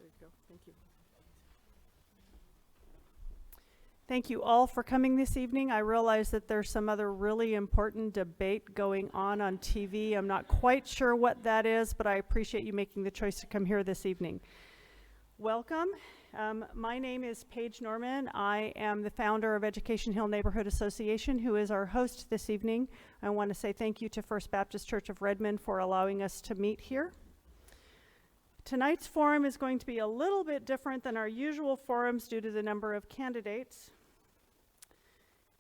you go. Thank you. Thank you all for coming this evening. I realize that there's some other really important debate going on TV. I'm not quite sure what that is, but I appreciate you making the choice to come here this evening. Welcome. My name is Paige Norman. I am the founder of Education Hill Neighborhood Association, who is our host this evening. I want to say thank you to First Baptist Church of Redmond for allowing us to meet here. Tonight's forum is going to be a little bit different than our usual forums due to the number of candidates.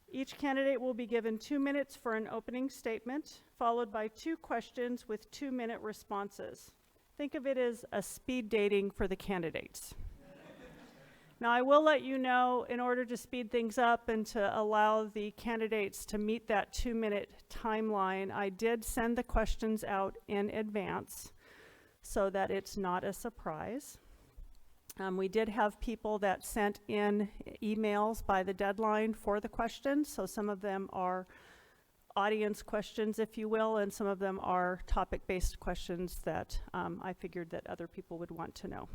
Each candidate will be given 2 minutes for an opening statement, followed by 2 questions with 2-minute responses. Think of it as a speed dating for the candidates. Now, I will let you know, in order to speed things up and to allow the candidates to meet that 2-minute timeline, I did send the questions out in advance so that it's not a surprise. We did have people that sent in emails by the deadline for the questions, so some of them are audience questions, if you will, and some of them are topic-based questions that I figured that other people would want to know.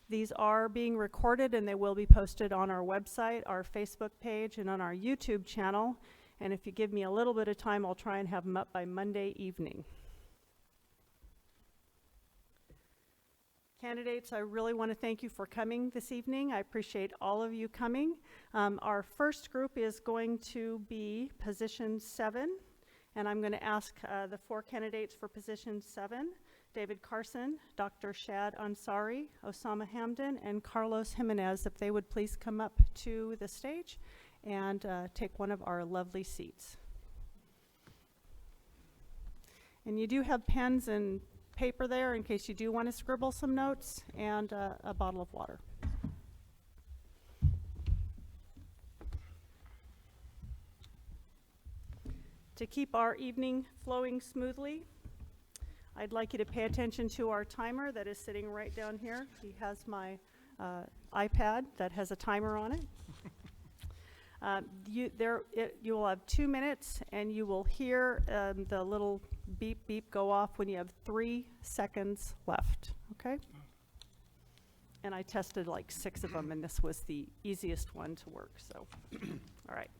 These are being recorded and they will be posted on our website, our Facebook page, and on our YouTube channel. And if you give me a little bit of time, I'll try and have them up by Monday evening. Candidates, I really want to thank you for coming this evening. I appreciate all of you coming. Our first group is going to be position 7, and I'm going to ask the 4 candidates for position 7, David Carson, Dr. Shad Ansari, Osama Hamdan, and Carlos Jimenez, if they would please come up to the stage and take one of our lovely seats. And you do have pens and paper there in case you do want to scribble some notes, and a bottle of water. To keep our evening flowing smoothly, I'd like you to pay attention to our timer that is sitting right down here. He has my iPad that has a timer on it. You will have 2 minutes, and you will hear the little beep beep go off when you have 3 seconds left, okay? And I tested like 6 of them, and this was the easiest one to work, so all right.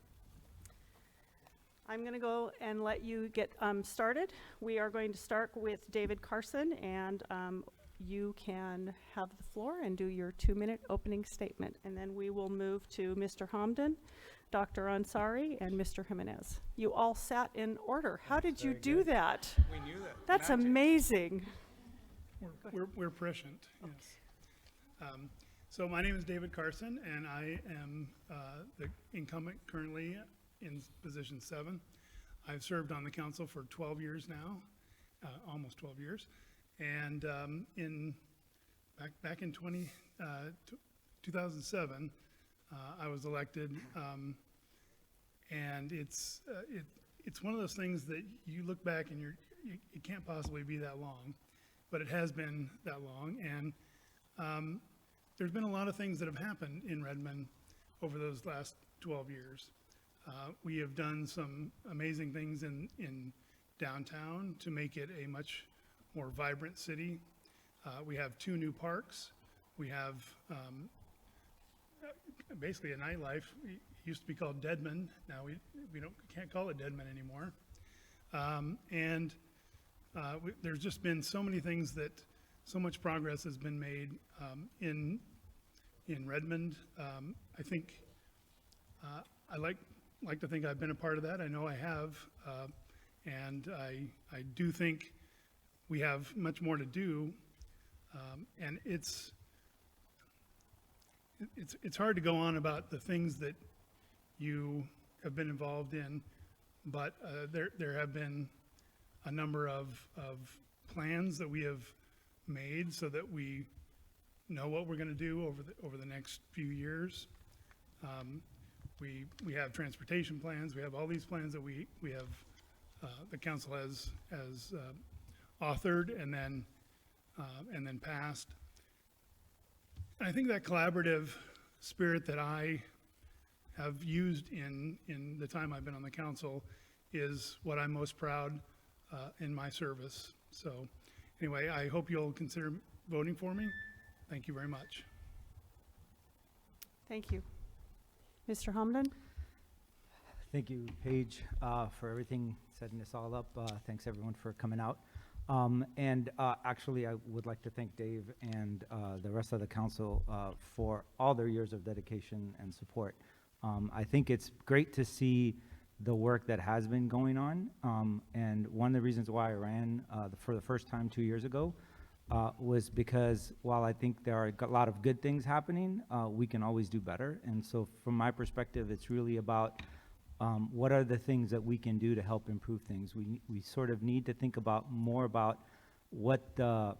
I'm going to go and let you get started. We are going to start with David Carson, and you can have the floor and do your 2-minute opening statement, and then we will move to Mr. Hamdan, Dr. Ansari, and Mr. Jimenez. You all sat in order. How did you do that? We knew that. That's Magic. amazing. We're prescient, yes. So my name is David Carson, and I am the incumbent currently in position 7. I've served on the council for 12 years now, almost 12 years. And back in 2007, I was elected, and it's one of those things that you look back and it can't possibly be that long, but it has been that long. And there's been a lot of things that have happened in Redmond over those last 12 years. We have done some amazing things in downtown to make it a much more vibrant city. We have 2 new parks. We have basically a nightlife. It used to be called Redmond. Now we can't call it Redmond anymore. There's just been so many things so much progress has been made in Redmond. I think I like to think I've been a part of that. I know I have, and I do think we have much more to do, and it's hard to go on about the things that you have been involved in, but there have been a number of plans that we have made so that we know what we're going to do over the next few years. We have transportation plans. We have all these plans that we have the council has authored and then passed. And I think that collaborative spirit that I have used in the time I've been on the council is what I'm most proud in my service. So anyway, I hope you'll consider voting for me. Thank you very much. Thank you. Mr. Hamdan? Thank you, Paige, for everything, setting this all up. Thanks, everyone, for coming out. Actually, I would like to thank Dave and the rest of the council for all their years of dedication and support. I think it's great to see the work that has been going on. And one of the reasons why I ran for the first time 2 years ago was because while I think there are a lot of good things happening, we can always do better. And so from my perspective, it's really about what are the things that we can do to help improve things. We sort of need to think about more about what the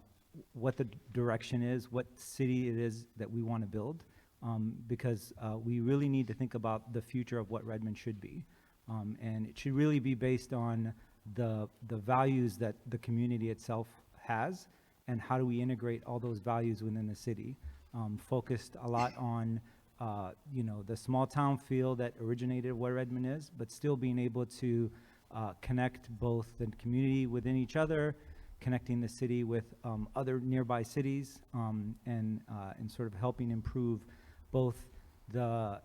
direction is, what city it is that we want to build, because we really need to think about the future of what Redmond should be. And it should really be based on the values that the community itself has, and how do we integrate all those values within the city. Focused a lot on the small town feel that originated where Redmond is, but still being able to connect both the community within each other, connecting the city with other nearby cities, and sort of helping improve both the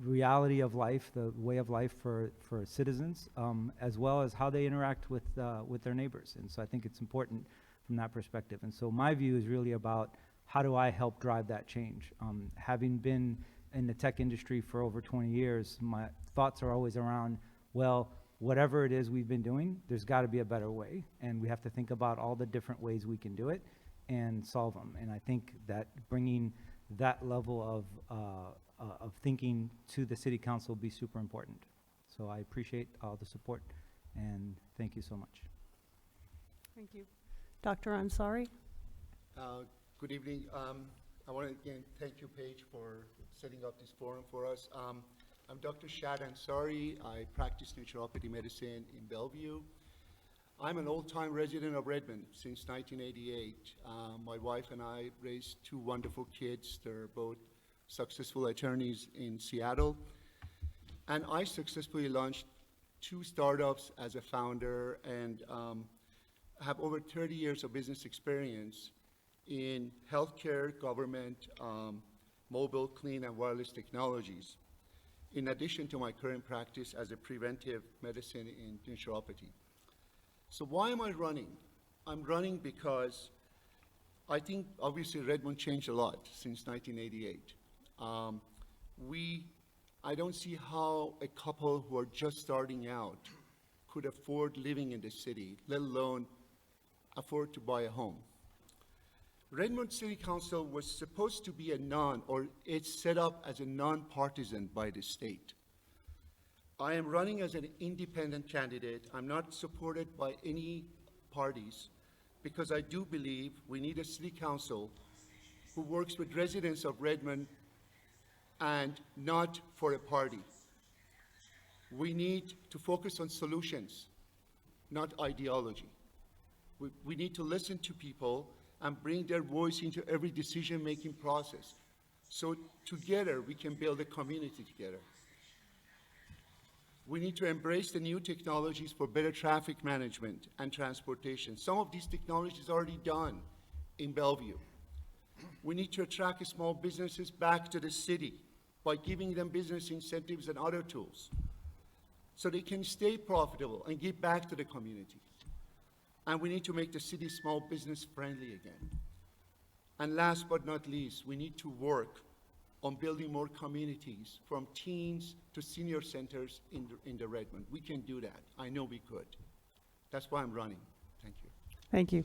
reality of life, the way of life for citizens, as well as how they interact with their neighbors. And so I think it's important from that perspective. And so my view is really about how do I help drive that change? Having been in the tech industry for over 20 years, my thoughts are always around, well, whatever it is we've been doing, there's got to be a better way. And we have to think about all the different ways we can do it and solve them. And I think that bringing that level of thinking to the city council will be super important. So I appreciate all the support, and thank you so much. Thank you. Dr. Ansari? Good evening. I want to again thank you, Paige, for setting up this forum for us. I'm Dr. Shad Ansari. I practice naturopathy medicine in Bellevue. I'm an old-time resident of Redmond since 1988. My wife and I raised two wonderful kids. They're both successful attorneys in Seattle. And I successfully launched two startups as a founder, and have over 30 years of business experience in healthcare, government, mobile, clean, and wireless technologies, in addition to my current practice as a preventive medicine in naturopathy. So why am I running? I'm running because I think obviously Redmond changed a lot since 1988. I don't see how a couple who are just starting out could afford living in the city, let alone afford to buy a home. Redmond City Council was supposed to be it's set up as a non-partisan by the state. I am running as an independent candidate. I'm not supported by any parties, because I do believe we need a city council who works with residents of Redmond and not for a party. We need to focus on solutions, not ideology. We need to listen to people and bring their voice into every decision-making process. So together, we can build a community together. We need to embrace the new technologies for better traffic management and transportation. Some of these technologies are already done in Bellevue. We need to attract small businesses back to the city by giving them business incentives and other tools, so they can stay profitable and give back to the community. And we need to make the city small business friendly again. And last but not least, we need to work on building more communities, from teens to senior centers in the Redmond. We can do that. I know we could. That's why I'm running. Thank you. Thank you.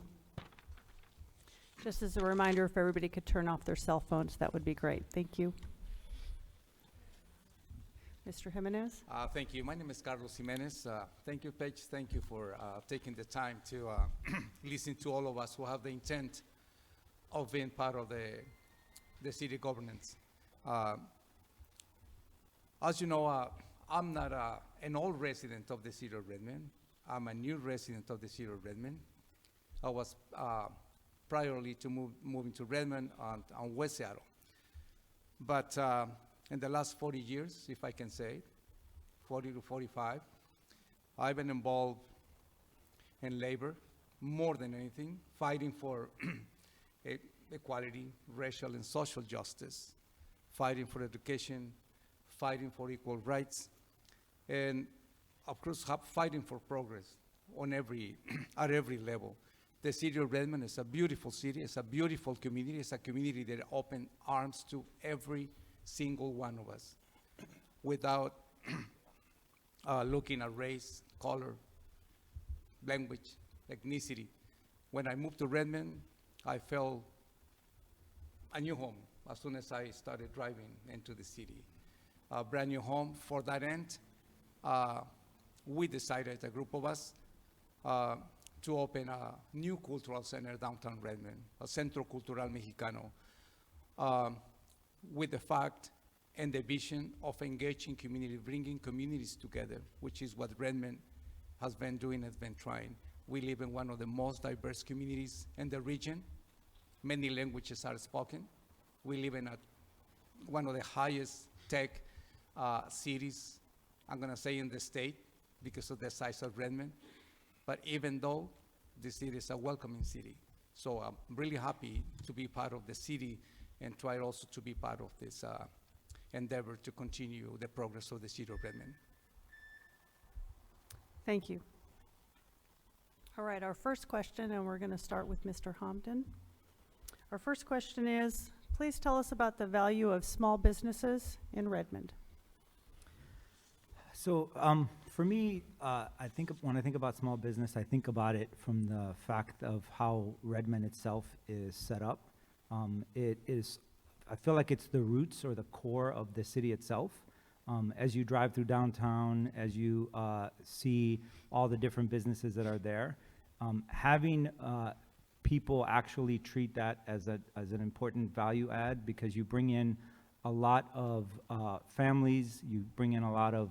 Just as a reminder, if everybody could turn off their cell phones, that would be great. Thank you. Mr. Jimenez? Thank you. My name is Carlos Jimenez. Thank you, Paige. Thank you for taking the time to listen to all of us who have the intent of being part of the city governance. As you know, I'm not an old resident of the city of Redmond. I'm a new resident of the city of Redmond. I was priorly to moving to Redmond on West Seattle. But in the last 40 years, if I can say, 40 to 45, I've been involved in labor more than anything, fighting for equality, racial and social justice, fighting for education, fighting for equal rights, and of course, fighting for progress on at every level. The city of Redmond is a beautiful city, it's a beautiful community, it's a community that opens arms to every single one of us without looking at race, color, language, ethnicity. When I moved to Redmond, I felt a new home as soon as I started driving into the city. A brand new home. For that end, we decided, a group of us, to open a new cultural center downtown Redmond, a Centro Cultural Mexicano, with the fact and the vision of engaging community, bringing communities together, which is what Redmond has been doing, has been trying. We live in one of the most diverse communities in the region. Many languages are spoken. We live in one of the highest tech cities, I'm gonna say in the state, because of the size of Redmond. But even though the city is a welcoming city. So I'm really happy to be part of the city and try also to be part of this endeavor to continue the progress of the city of Redmond. Thank you. All right, our first question, and we're going to start with Mr. Homden. Our first question is, please tell us about the value of small businesses in Redmond. So for me, when I think about small business, I think about it from the fact of how Redmond itself is set up. I feel like it's the roots or the core of the city itself. As you drive through downtown, as you see all the different businesses that are there, having people actually treat that as an important value add, because you bring in a lot of families, you bring in a lot of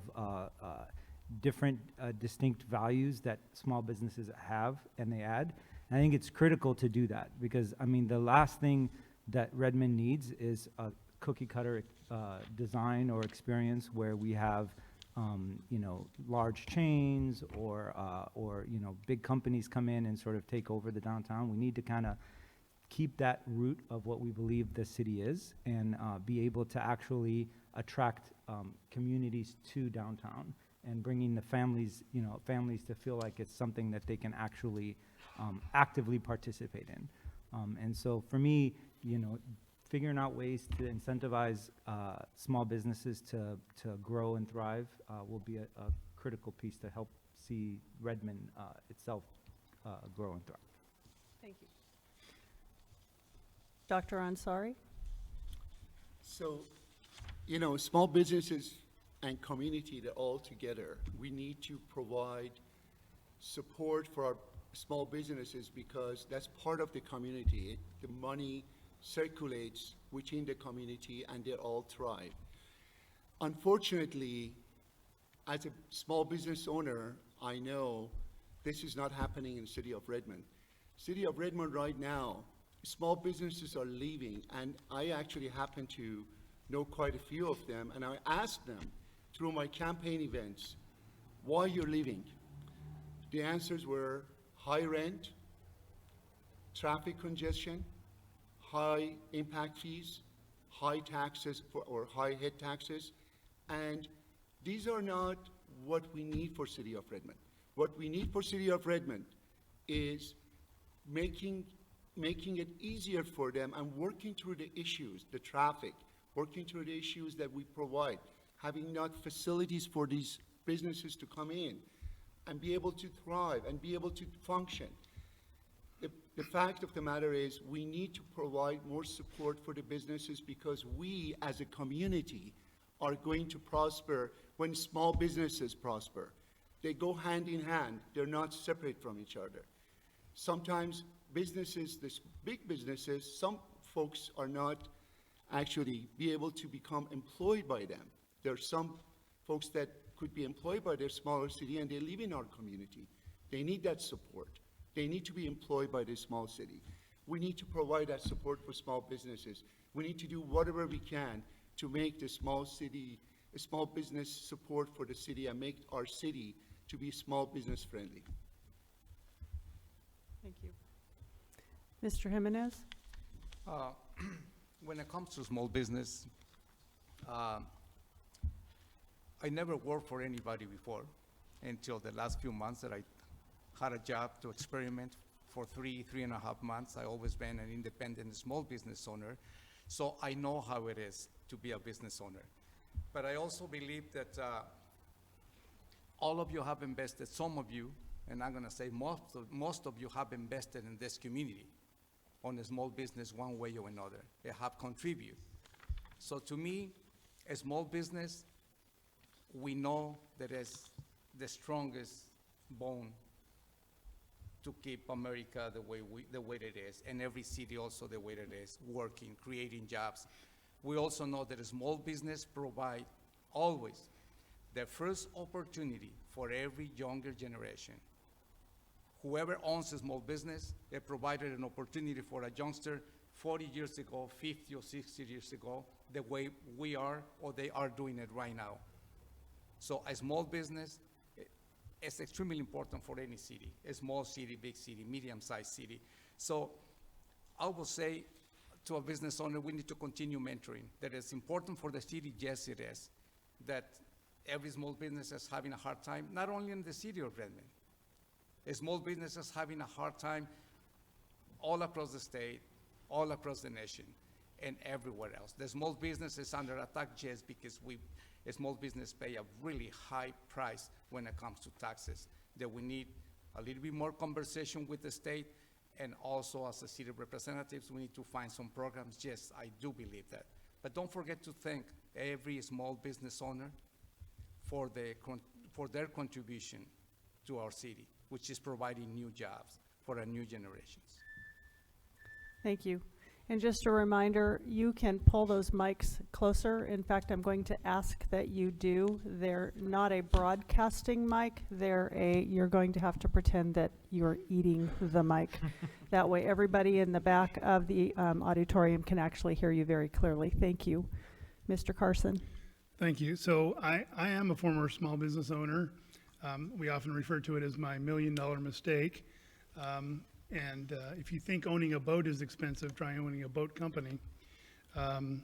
different distinct values that small businesses have and they add. And I think it's critical to do that, because I mean the last thing that Redmond needs is a cookie cutter design or experience where we have large chains or big companies come in and sort of take over the downtown. We need to kind of keep that root of what we believe the city is and be able to actually attract communities to downtown and bringing the families to feel like it's something that they can actually actively participate in. And so for me, figuring out ways to incentivize small businesses to grow and thrive will be a critical piece to help see Redmond itself grow and thrive. Thank you. Dr. Ansari? So, small businesses and community, they're all together. We need to provide support for our small businesses because that's part of the community. The money circulates within the community and they all thrive. Unfortunately, as a small business owner, I know this is not happening in the city of Redmond. City of Redmond right now, small businesses are leaving, and I actually happen to know quite a few of them, and I asked them through my campaign events, why you're leaving? The answers were high rent, traffic congestion, high impact fees, high taxes or high head taxes, and these are not what we need for City of Redmond. What we need for City of Redmond is making it easier for them and working through the issues, the traffic, working through the issues that we provide, having not facilities for these businesses to come in and be able to thrive and be able to function. The fact of the matter is we need to provide more support for the businesses because we as a community are going to prosper when small businesses prosper. They go hand in hand. They're not separate from each other. Sometimes businesses, this big businesses, some folks are not actually be able to become employed by them. There are some folks that could be employed by their smaller city and they live in our community. They need that support. They need to be employed by the small city. We need to provide that support for small businesses. We need to do whatever we can to make the small city, a small business support for the city and make our city to be small business friendly. Thank you. Mr. Jimenez? Uh, When it comes to small business, I never worked for anybody before until the last few months that I had a job to experiment for 3.5 months. I always been an independent small business owner, so I know how it is to be a business owner. But I also believe that all of you have invested, some of you, and I'm gonna say most of you have invested in this community on a small business one way or another. They have contributed. So to me, a small business, we know that is the strongest bone to keep America the way it is, and every city also the way it is, working, creating jobs. We also know that a small business provide always the first opportunity for every younger generation. Whoever owns a small business, it provided an opportunity for a youngster 40 years ago, 50 or 60 years ago, the way we are or they are doing it right now. So a small business is extremely important for any city, a small city, big city, medium-sized city. So I will say to a business owner, we need to continue mentoring. That is important for the city, yes it is. That every small business is having a hard time, not only in the city of Redmond. A small business is having a hard time all across the state, all across the nation, and everywhere else. The small business is under attack just because a small business pay a really high price when it comes to taxes, that we need a little bit more conversation with the state, and also as a city representatives, we need to find some programs. Yes, I do believe that. But don't forget to thank every small business owner for their contribution to our city, which is providing new jobs for our new generations. Thank you. And just a reminder, you can pull those mics closer. In fact, I'm going to ask that you do. They're not a broadcasting mic. You're going to have to pretend that you're eating the mic. That way everybody in the back of the auditorium can actually hear you very clearly. Thank you. Mr. Carson. Thank you. So I am a former small business owner. We often refer to it as my $1 million mistake. And if you think owning a boat is expensive, try owning a boat company. So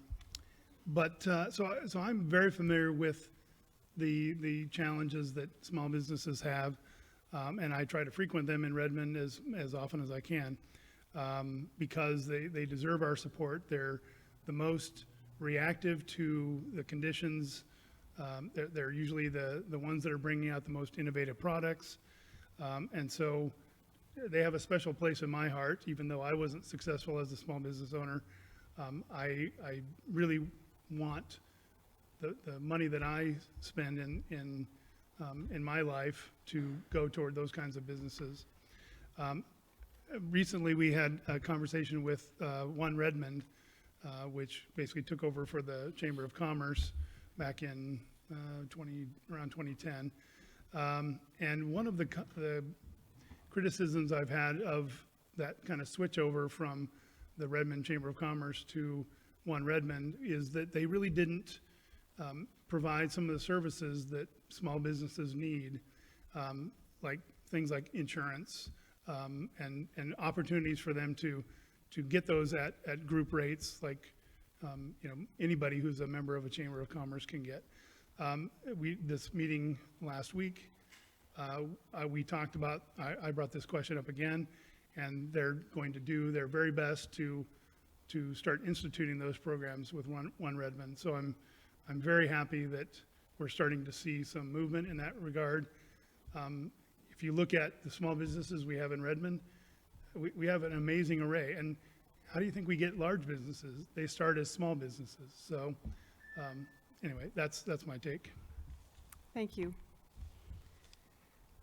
I'm very familiar with the challenges that small businesses have, and I try to frequent them in Redmond as often as I can, because they deserve our support. They're the most reactive to the conditions. They're usually the ones that are bringing out the most innovative products, and so they have a special place in my heart. Even though I wasn't successful as a small business owner, I really want the money that I spend in my life to go toward those kinds of businesses. Recently, we had a conversation with One Redmond, which basically took over for the Chamber of Commerce back in around 2010. And one of the criticisms I've had of that kind of switch over from the Redmond Chamber of Commerce to One Redmond is that they really didn't provide some of the services that small businesses need, like things like insurance, and opportunities for them to get those at group rates, like anybody who's a member of a Chamber of Commerce can get. This meeting last week, we talked about, I brought this question up again, and they're going to do their very best to start instituting those programs with One Redmond. So I'm very happy that we're starting to see some movement in that regard. If you look at the small businesses we have in Redmond, we have an amazing array. And how do you think we get large businesses? They start as small businesses. So anyway, that's my take. Thank you.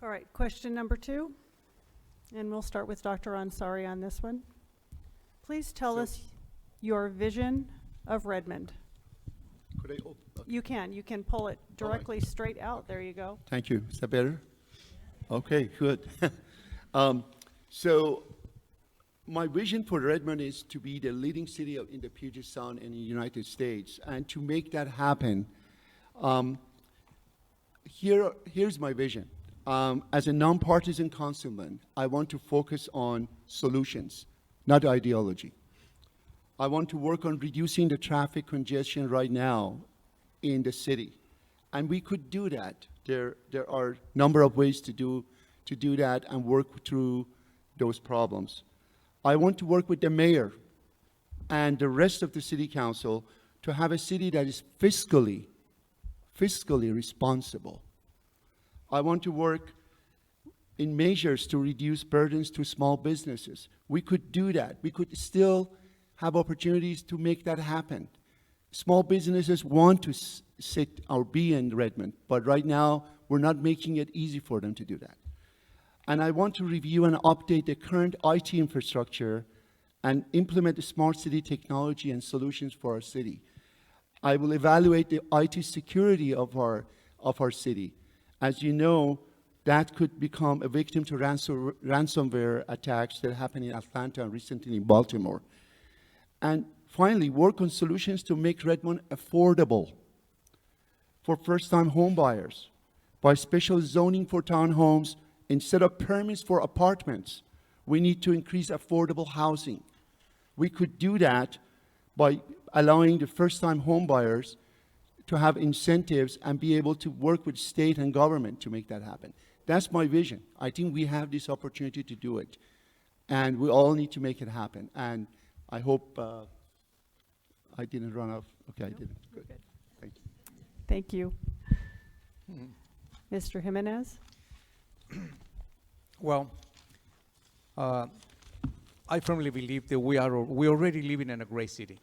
All right, question number 2, and we'll start with Dr. Ansari on this one. Please tell us your vision of Redmond. Could I open? Okay. You can pull it directly straight out. There you go. Thank you. Is that better? Okay, good. So my vision for Redmond is to be the leading city in the Puget Sound in the United States. And to make that happen, here's my vision. As a nonpartisan councilman, I want to focus on solutions, not ideology. I want to work on reducing the traffic congestion right now in the city. And we could do that. There are a number of ways to do that and work through those problems. I want to work with the mayor and the rest of the city council to have a city that is fiscally responsible. I want to work in measures to reduce burdens to small businesses. We could do that. We could still have opportunities to make that happen. Small businesses want to sit or be in Redmond, but right now we're not making it easy for them to do that. And I want to review and update the current IT infrastructure and implement the smart city technology and solutions for our city. I will evaluate the IT security of our city. As you know, that could become a victim to ransomware attacks that happened in Atlanta and recently in Baltimore. And finally, work on solutions to make Redmond affordable for first-time home buyers by special zoning for townhomes instead of permits for apartments. We need to increase affordable housing. We could do that by allowing the first-time home buyers to have incentives and be able to work with state and government to make that happen. That's my vision. I think we have this opportunity to do it. And we all need to make it happen. And I hope I didn't run off. Okay, I didn't. Good. Thank you. Thank you. Mr. Jimenez? Well, I firmly believe that we already living in a great city.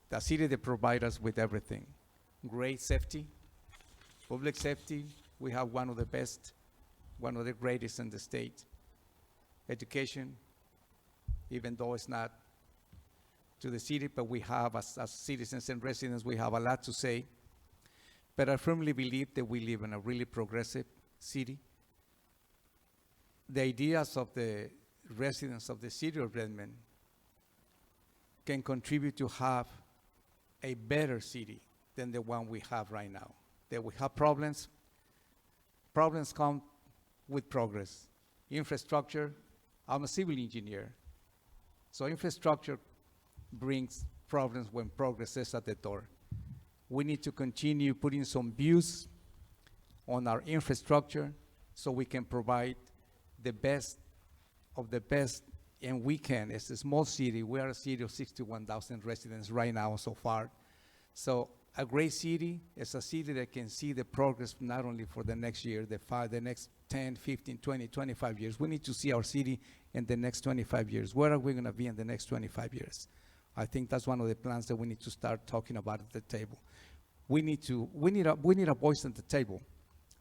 The city that provides us with everything. Great safety, public safety. We have one of the best, one of the greatest in the state. Education, even though it's not to the city, but we have, as citizens and residents, we have a lot to say. But I firmly believe that we live in a really progressive city. The ideas of the residents of the city of Redmond can contribute to have a better city than the one we have right now. That we have problems. Problems come with progress. Infrastructure, I'm a civil engineer. So infrastructure brings problems when progress is at the door. We need to continue putting some views on our infrastructure so we can provide the best of the best, and we can. It's a small city. We are a city of 61,000 residents right now so far. So a great city is a city that can see the progress not only for the next year, the next 10, 15, 20, 25 years. We need to see our city in the next 25 years. Where are we going to be in the next 25 years? I think that's one of the plans that we need to start talking about at the table. We need a voice at the table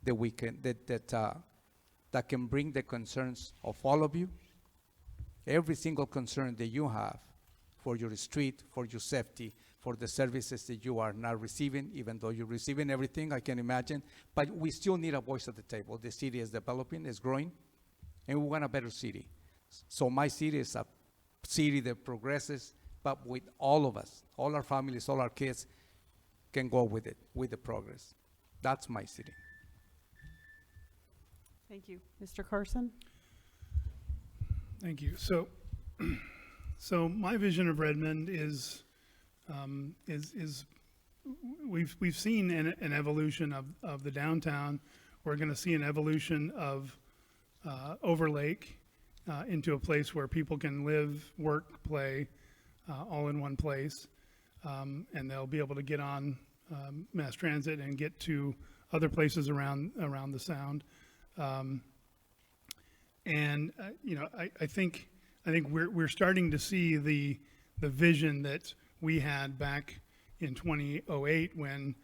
that we can that can bring the concerns of all of you, every single concern that you have for your street, for your safety, for the services that you are not receiving, even though you're receiving everything, I can imagine. But we still need a voice at the table. The city is developing, is growing, and we want a better city. So my city is a city that progresses, but with all of us, all our families, all our kids can go with it, with the progress. That's my city. Thank you. Mr. Carson? Thank you. So my vision of Redmond is we've seen an evolution of the downtown. We're going to see an evolution of Overlake into a place where people can live, work, play, all in one place, and they'll be able to get on mass transit and get to other places around the sound. I think we're starting to see the vision that we had back in 2008 when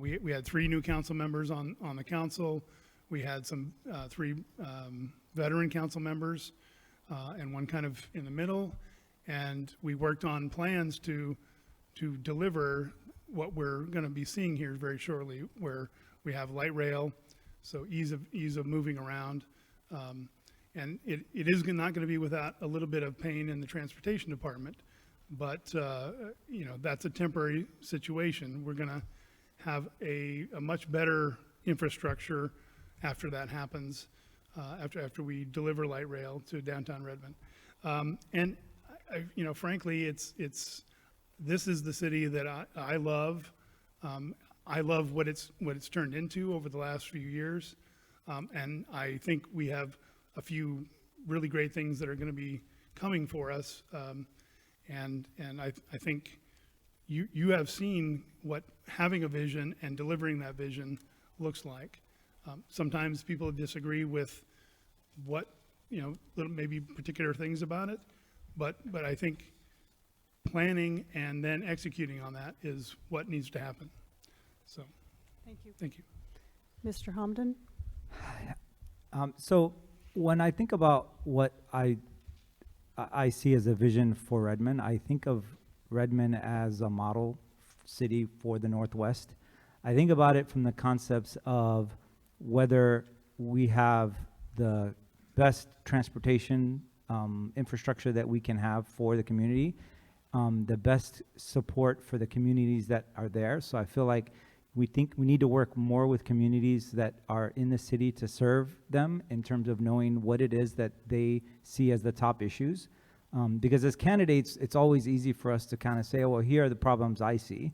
we had 3 new council members on the council. We had some 3 veteran council members and 1 kind of in the middle, and we worked on plans to deliver what we're going to be seeing here very shortly, where we have light rail, so ease of moving around. And it is not going to be without a little bit of pain in the transportation department, but that's a temporary situation. We're going to have a much better infrastructure after that happens, after we deliver light rail to downtown Redmond. And you know, frankly, this is the city that I love. I love what it's turned into over the last few years. And I think we have a few really great things that are going to be coming for us. And I think you have seen what having a vision and delivering that vision looks like. Sometimes people disagree with what, you know, maybe particular things about it, but I think planning and then executing on that is what needs to happen. So, Thank you. thank you. Mr. Hamdan? So when I think about what I see as a vision for Redmond, I think of Redmond as a model city for the Northwest. I think about it from the concepts of whether we have the best transportation infrastructure that we can have for the community, the best support for the communities that are there. So I feel like we think we need to work more with communities that are in the city to serve them in terms of knowing what it is that they see as the top issues. Because as candidates, it's always easy for us to kind of say, oh, well, here are the problems I see.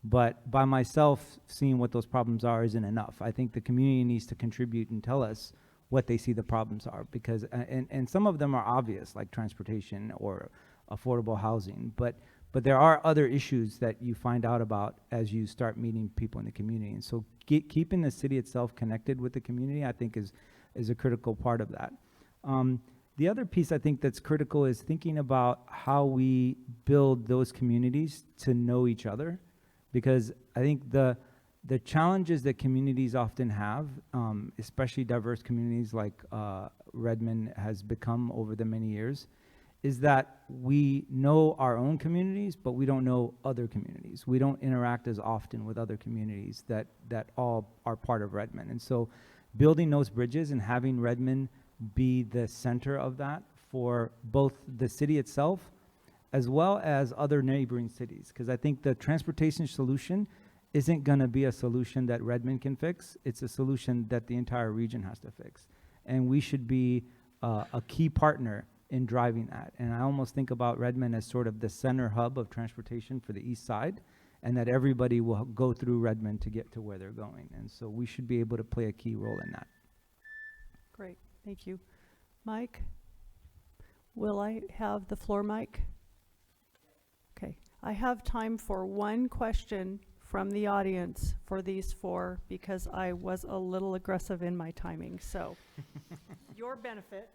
But by myself seeing what those problems are isn't enough. I think the community needs to contribute and tell us what they see the problems are, because, and some of them are obvious, like transportation or affordable housing, but there are other issues that you find out about as you start meeting people in the community. And so keeping the city itself connected with the community, I think is a critical part of that. The other piece I think that's critical is thinking about how we build those communities to know each other, because I think the challenges that communities often have, especially diverse communities like Redmond has become over the many years, is that we know our own communities, but we don't know other communities. We don't interact as often with other communities that all are part of Redmond. And so building those bridges and having Redmond be the center of that for both the city itself as well as other neighboring cities. Because I think the transportation solution isn't going to be a solution that Redmond can fix. It's a solution that the entire region has to fix. And we should be a key partner in driving that. And I almost think about Redmond as sort of the center hub of transportation for the east side, and that everybody will go through Redmond to get to where they're going. And so we should be able to play a key role in that. Great, thank you. Mike, will I have the floor, Mike? Okay, I have time for one question from the audience for these four, because I was a little aggressive in my timing. So, your benefit.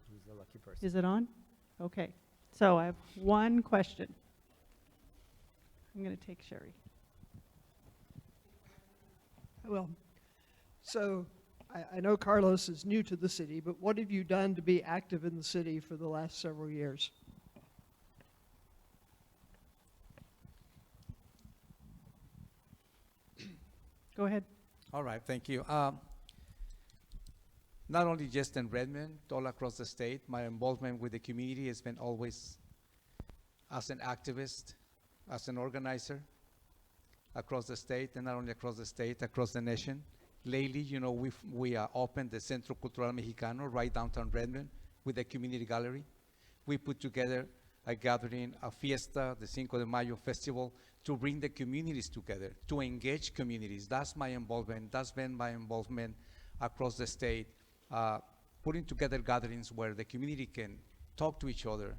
Who's the lucky person? Is it on? Okay, so I have one question. I'm going to take Sherry. Well, so I know Carlos is new to the city, but what have you done to be active in the city for the last several years? Go ahead. All right, thank you. Not only just in Redmond, all across the state, my involvement with the community has been always as an activist, as an organizer across the state, and not only across the state, across the nation. Lately, you know, we opened the Centro Cultural Mexicano right downtown Redmond with the community gallery. We put together a gathering, a fiesta, the Cinco de Mayo festival, to bring the communities together, to engage communities. That's my involvement. That's been my involvement across the state, putting together gatherings where the community can talk to each other,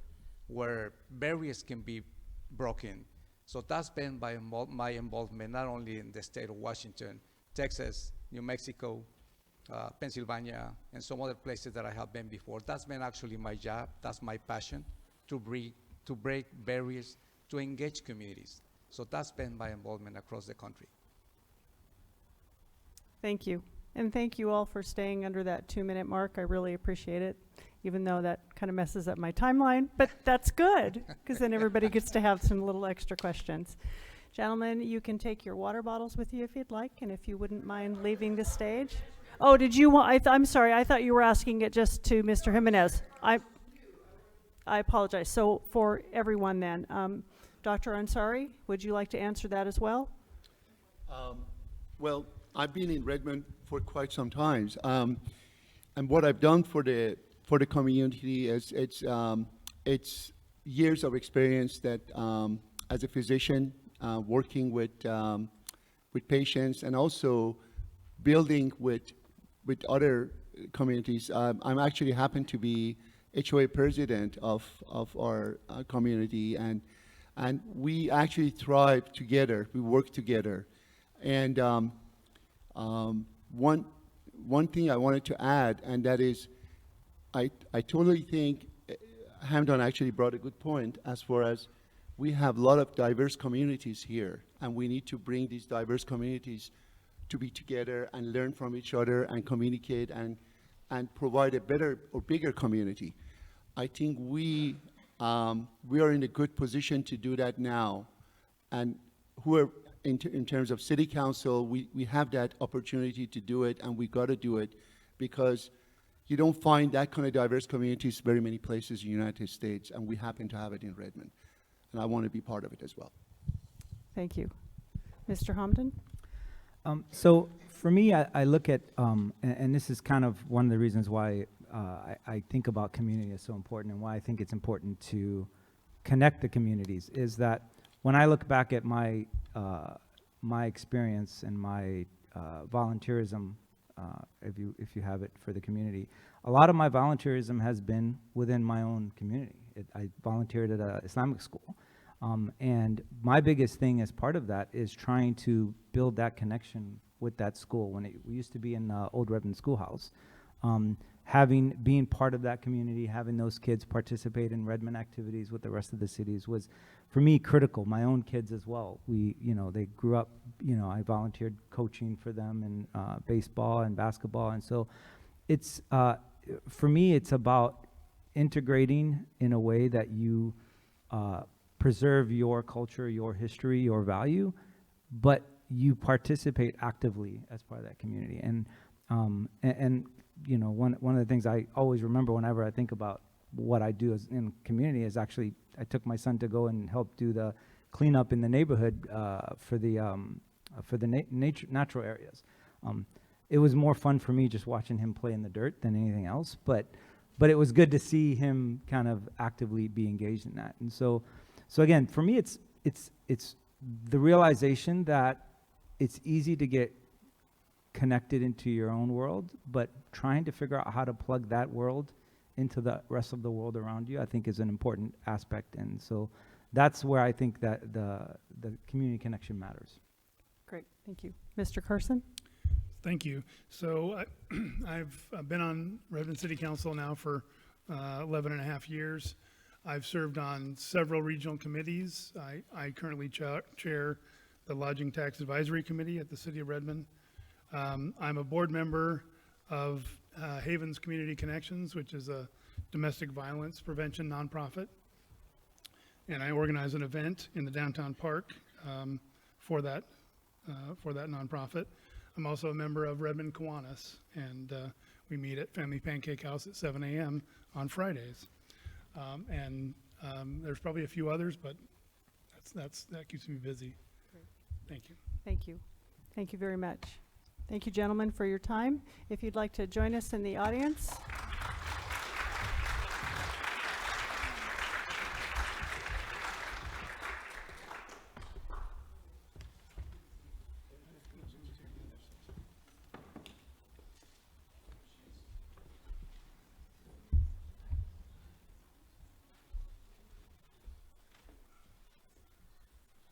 where barriers can be broken. So that's been my involvement, not only in the state of Washington, Texas, New Mexico, Pennsylvania, and some other places that I have been before. That's been actually my job. That's my passion, to break barriers, to engage communities. So that's been my involvement across the country. Thank you. And thank you all for staying under that 2-minute mark. I really appreciate it, even though that kind of messes up my timeline, but that's good, because then everybody gets to have some little extra questions. Gentlemen, you can take your water bottles with you if you'd like, and if you wouldn't mind leaving the stage. Oh, did you want, I'm sorry, I thought you were asking it just to Mr. Jimenez. I apologize. So for everyone then, Dr. Ansari, would you like to answer that as well? Well, I've been in Redmond for quite some time. And what I've done for the community is it's years of experience that as a physician working with patients and also building with other communities. I'm actually happen to be HOA president of our community, and we actually thrive together. We work together, and one thing I wanted to add, and that is, I totally think Hamdan actually brought a good point as far as we have a lot of diverse communities here, and we need to bring these diverse communities to be together and learn from each other and communicate and provide a better or bigger community. I think we are in a good position to do that now, and in terms of city council, we have that opportunity to do it, and we got to do it because you don't find that kind of diverse communities very many places in the United States, and we happen to have it in Redmond, and I want to be part of it as well. Thank you. Mr. Hamdan? So for me, I look at, and this is kind of one of the reasons why I think about community is so important and why I think it's important to connect the communities, is that when I look back at my experience and my volunteerism, if you have it for the community, a lot of my volunteerism has been within my own community. I volunteered at an Islamic school. And my biggest thing as part of that is trying to build that connection with that school. When we used to be in Old Redmond Schoolhouse, being part of that community, having those kids participate in Redmond activities with the rest of the cities was, for me, critical. My own kids as well. They grew up, I volunteered coaching for them in baseball and basketball. And so it's, for me, it's about integrating in a way that you preserve your culture, your history, your value, but you participate actively as part of that community. And one of the things I always remember whenever I think about what I do as in community is actually I took my son to go and help do the cleanup in the neighborhood for the natural areas. It was more fun for me just watching him play in the dirt than anything else, but it was good to see him kind of actively be engaged in that. And so again, for me, it's the realization that it's easy to get connected into your own world, but trying to figure out how to plug that world into the rest of the world around you, I think is an important aspect. And so that's where I think that the community connection matters. Great, thank you. Mr. Carson? Thank you. So I've been on Redmond City Council now for 11 and a half years. I've served on several regional committees. I currently chair the Lodging Tax Advisory Committee at the City of Redmond. I'm a board member of Havens Community Connections, which is a domestic violence prevention nonprofit. And I organize an event in the downtown park for that nonprofit. I'm also a member of Redmond Kiwanis, and we meet at Family Pancake House at 7 a.m. on Fridays. There's probably a few others, but that keeps me busy. Great. Thank you. Thank you. Thank you very much. Thank you, gentlemen, for your time. If you'd like to join us in the audience.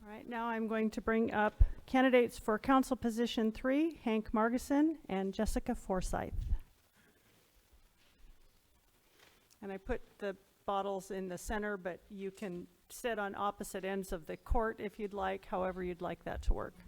All right, now I'm going to bring up candidates for Council Position 3, Hank Margison and Jessica Forsyth. And I put the bottles in the center, but you can sit on opposite ends of the court if you'd like, however you'd like that to work.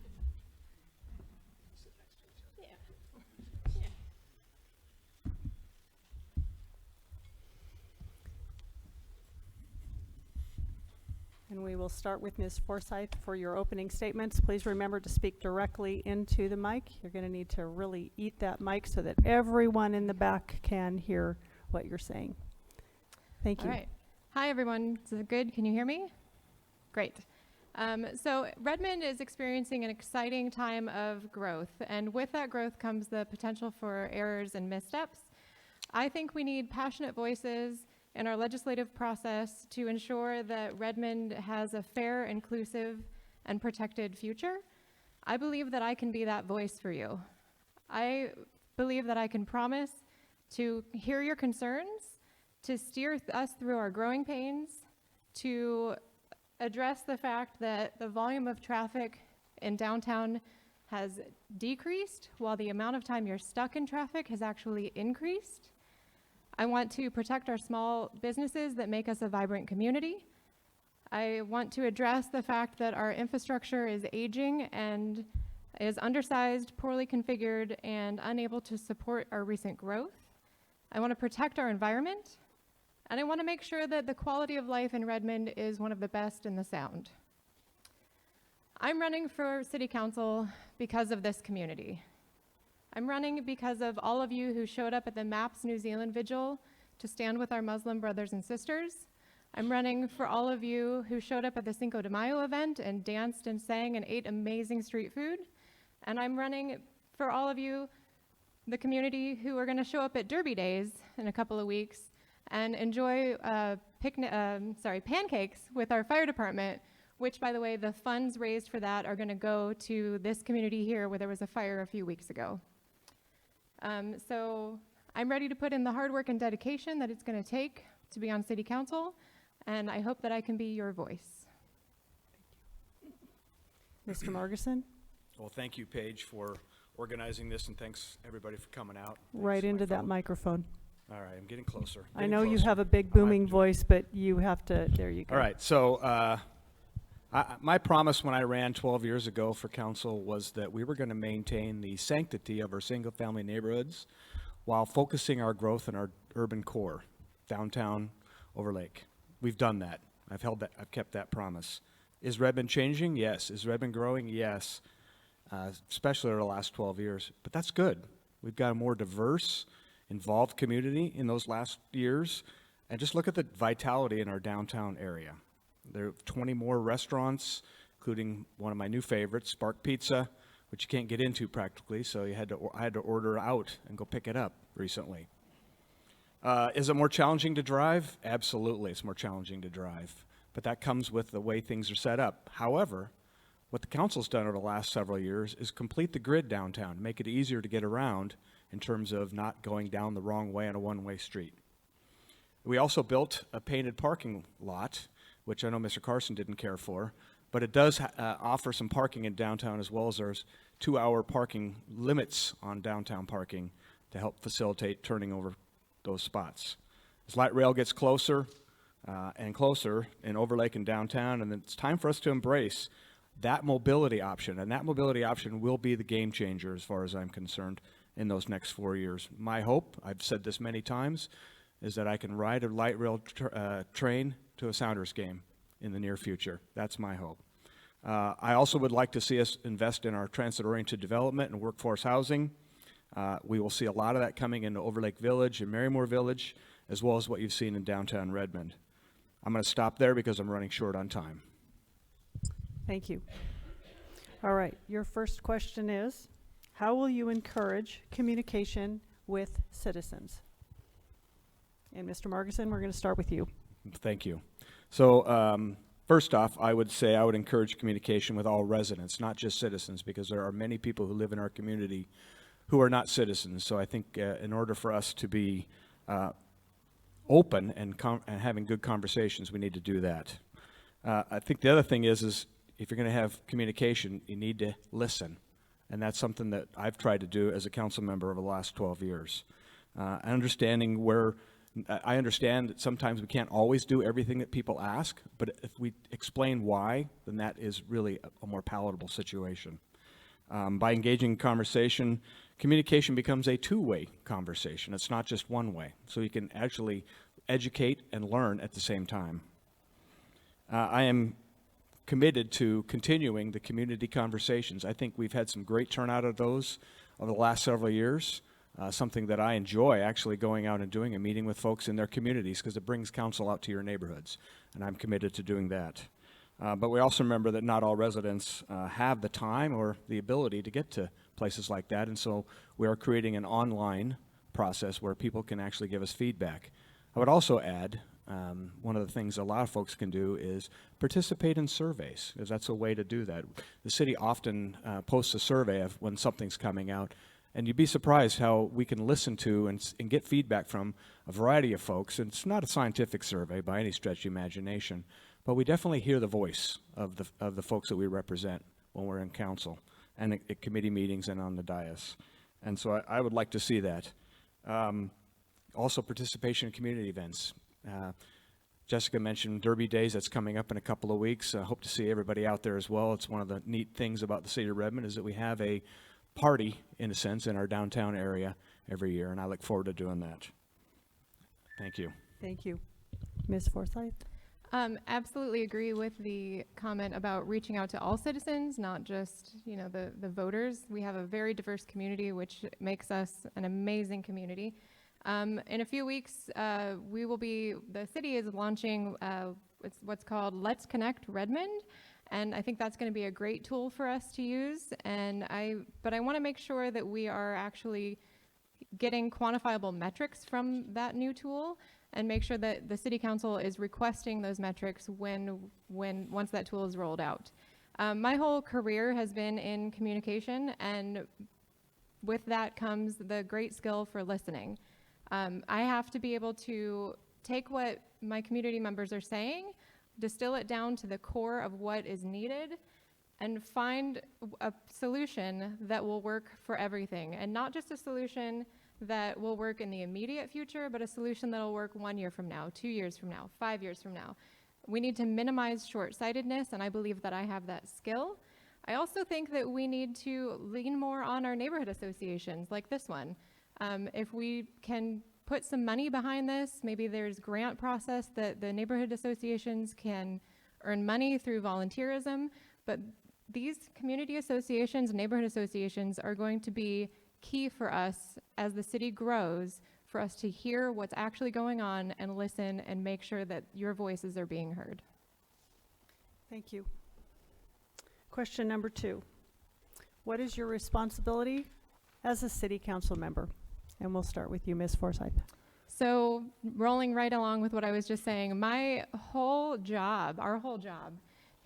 And we will start with Ms. Forsyth for your opening statements. Please remember to speak directly into the mic. You're going to need to really eat that mic so that everyone in the back can hear what you're saying. Thank you. All right. Hi, everyone. Is it good? Can you hear me? Great. So Redmond is experiencing an exciting time of growth, and with that growth comes the potential for errors and missteps. I think we need passionate voices in our legislative process to ensure that Redmond has a fair, inclusive, and protected future. I believe that I can be that voice for you. I believe that I can promise to hear your concerns, to steer us through our growing pains, to address the fact that the volume of traffic in downtown has decreased while the amount of time you're stuck in traffic has actually increased. I want to protect our small businesses that make us a vibrant community. I want to address the fact that our infrastructure is aging and is undersized, poorly configured, and unable to support our recent growth. I want to protect our environment, and I want to make sure that the quality of life in Redmond is one of the best in the Sound. I'm running for City Council because of this community. I'm running because of all of you who showed up at the MAPS New Zealand Vigil to stand with our Muslim brothers and sisters. I'm running for all of you who showed up at the Cinco de Mayo event and danced and sang and ate amazing street food. And I'm running for all of you, the community, who are going to show up at Derby Days in a couple of weeks and enjoy pancakes with our fire department, which, by the way, the funds raised for that are going to go to this community here where there was a fire a few weeks ago. So I'm ready to put in the hard work and dedication that it's going to take to be on City Council, and I hope that I can be your voice. Mr. Margison? Well, thank you, Paige, for organizing this, and thanks everybody for coming out. Right Thanks, into my that phone. microphone. All right, I'm getting closer. I know you have a big booming voice, but you have to, there you go. All right, so my promise when I ran 12 years ago for council was that we were going to maintain the sanctity of our single-family neighborhoods while focusing our growth in our urban core, downtown, Overlake. We've done that. I've kept that promise. Is Redmond changing? Yes. Is Redmond growing? Yes. Especially over the last 12 years. But that's good. We've got a more diverse, involved community in those last years. And just look at the vitality in our downtown area. There are 20 more restaurants, including one of my new favorites, Spark Pizza, which you can't get into practically, so I had to order out and go pick it up recently. Is it more challenging to drive? Absolutely, it's more challenging to drive. But that comes with the way things are set up. However, what the council's done over the last several years is complete the grid downtown, make it easier to get around in terms of not going down the wrong way on a one-way street. We also built a painted parking lot, which I know Mr. Carson didn't care for, but it does offer some parking in downtown, as well as there's 2-hour parking limits on downtown parking to help facilitate turning over those spots. As light rail gets closer and closer in Overlake and downtown, and it's time for us to embrace that mobility option, and that mobility option will be the game changer as far as I'm concerned in those next 4 years. My hope, I've said this many times, is that I can ride a light rail train to a Sounders game in the near future. That's my hope. I also would like to see us invest in our transit-oriented development and workforce housing. We will see a lot of that coming into Overlake Village and Marymore Village, as well as what you've seen in downtown Redmond. I'm going to stop there because I'm running short on time. Thank you. All right, your first question is, how will you encourage communication with citizens? And Mr. Margison, we're going to start with you. Thank you. So first off, I would say I would encourage communication with all residents, not just citizens, because there are many people who live in our community who are not citizens. So I think in order for us to be open and having good conversations, we need to do that. I think the other thing is if you're going to have communication, you need to listen. And that's something that I've tried to do as a council member over the last 12 years. I understand that sometimes we can't always do everything that people ask, but if we explain why, then that is really a more palatable situation. By engaging in conversation, communication becomes a two-way conversation. It's not just one way. So you can actually educate and learn at the same time. I am committed to continuing the community conversations. I think we've had some great turnout of those over the last several years. Something that I enjoy actually going out and doing and meeting with folks in their communities because it brings council out to your neighborhoods, and I'm committed to doing that. But we also remember that not all residents have the time or the ability to get to places like that, and so we are creating an online process where people can actually give us feedback. I would also add, one of the things a lot of folks can do is participate in surveys, because that's a way to do that. The city often posts a survey of when something's coming out, and you'd be surprised how we can listen to and get feedback from a variety of folks. And it's not a scientific survey by any stretch of the imagination, but we definitely hear the voice of the folks that we represent when we're in council and at committee meetings and on the dais. And so I would like to see that. Also participation in community events. Jessica mentioned Derby Days. That's coming up in a couple of weeks. I hope to see everybody out there as well. It's one of the neat things about the city of Redmond is that we have a party, in a sense, in our downtown area every year, and I look forward to doing that. Thank you. Thank you. Ms. Forsyth? Absolutely agree with the comment about reaching out to all citizens, not just, you know, the voters. We have a very diverse community, which makes us an amazing community. In a few weeks, the city is launching what's called Let's Connect Redmond, and I think that's going to be a great tool for us to use. But I want to make sure that we are actually getting quantifiable metrics from that new tool, and make sure that the city council is requesting those metrics once that tool is rolled out. My whole career has been in communication, and with that comes the great skill for listening. I have to be able to take what my community members are saying, distill it down to the core of what is needed, and find a solution that will work for everything, and not just a solution that will work in the immediate future, but a solution that will work 1 year from now, 2 years from now, 5 years from now. We need to minimize short-sightedness, and I believe that I have that skill. I also think that we need to lean more on our neighborhood associations like this one. If we can put some money behind this, maybe there's grant process that the neighborhood associations can earn money through volunteerism, but these community associations, neighborhood associations are going to be key for us as the city grows, for us to hear what's actually going on and listen and make sure that your voices are being heard. Thank you. Question number 2. What is your responsibility as a city council member? And we'll start with you, Ms. Forsyth. So rolling right along with what I was just saying, our whole job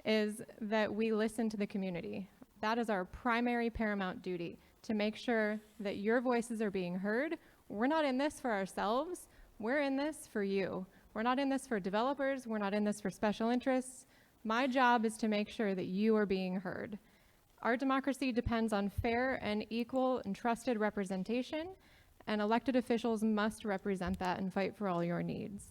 is that we listen to the community. That is our primary paramount duty, to make sure that your voices are being heard. We're not in this for ourselves. We're in this for you. We're not in this for developers. We're not in this for special interests. My job is to make sure that you are being heard. Our democracy depends on fair and equal and trusted representation, and elected officials must represent that and fight for all your needs.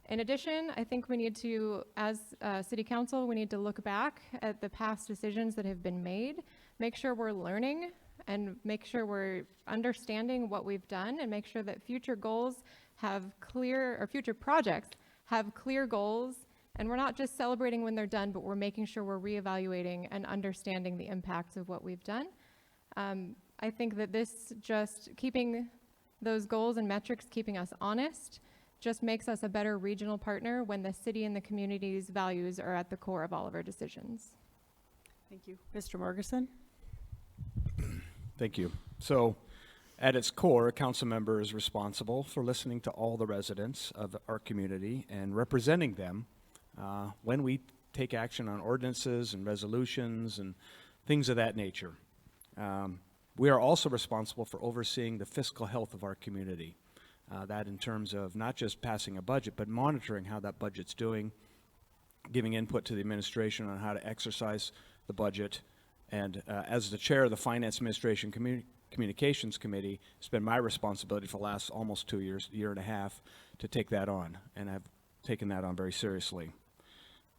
In addition, I think we need to, as City Council, we need to look back at the past decisions that have been made, make sure we're learning, and make sure we're understanding what we've done, and make sure that future goals have clear, or future projects have clear goals, and we're not just celebrating when they're done, but we're making sure we're reevaluating and understanding the impacts of what we've done. I think that this just keeping those goals and metrics, keeping us honest, just makes us a better regional partner when the city and the community's values are at the core of all of our decisions. Thank you. Mr. Morgeson? Thank you. So, at its core, a council member is responsible for listening to all the residents of our community and representing them when we take action on ordinances and resolutions and things of that nature. We are also responsible for overseeing the fiscal health of our community. That in terms of not just passing a budget, but monitoring how that budget's doing, giving input to the administration on how to exercise the budget. And as the chair of the Finance Administration Communications Committee, it's been my responsibility for the last almost 2 years, year and a half, to take that on. And I've taken that on very seriously.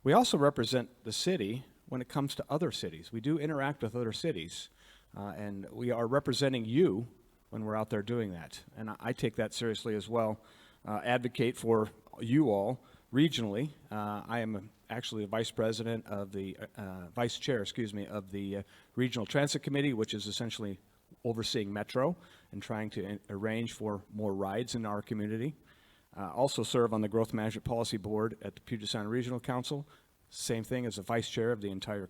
We also represent the city when it comes to other cities. We do interact with other cities, and we are representing you when we're out there doing that. And I take that seriously as well. Advocate for you all regionally. I am actually a vice president of the, vice chair, of the Regional Transit Committee, which is essentially overseeing Metro and trying to arrange for more rides in our community. Also serve on the Growth Management Policy Board at the Puget Sound Regional Council, Same thing as the vice chair of the entire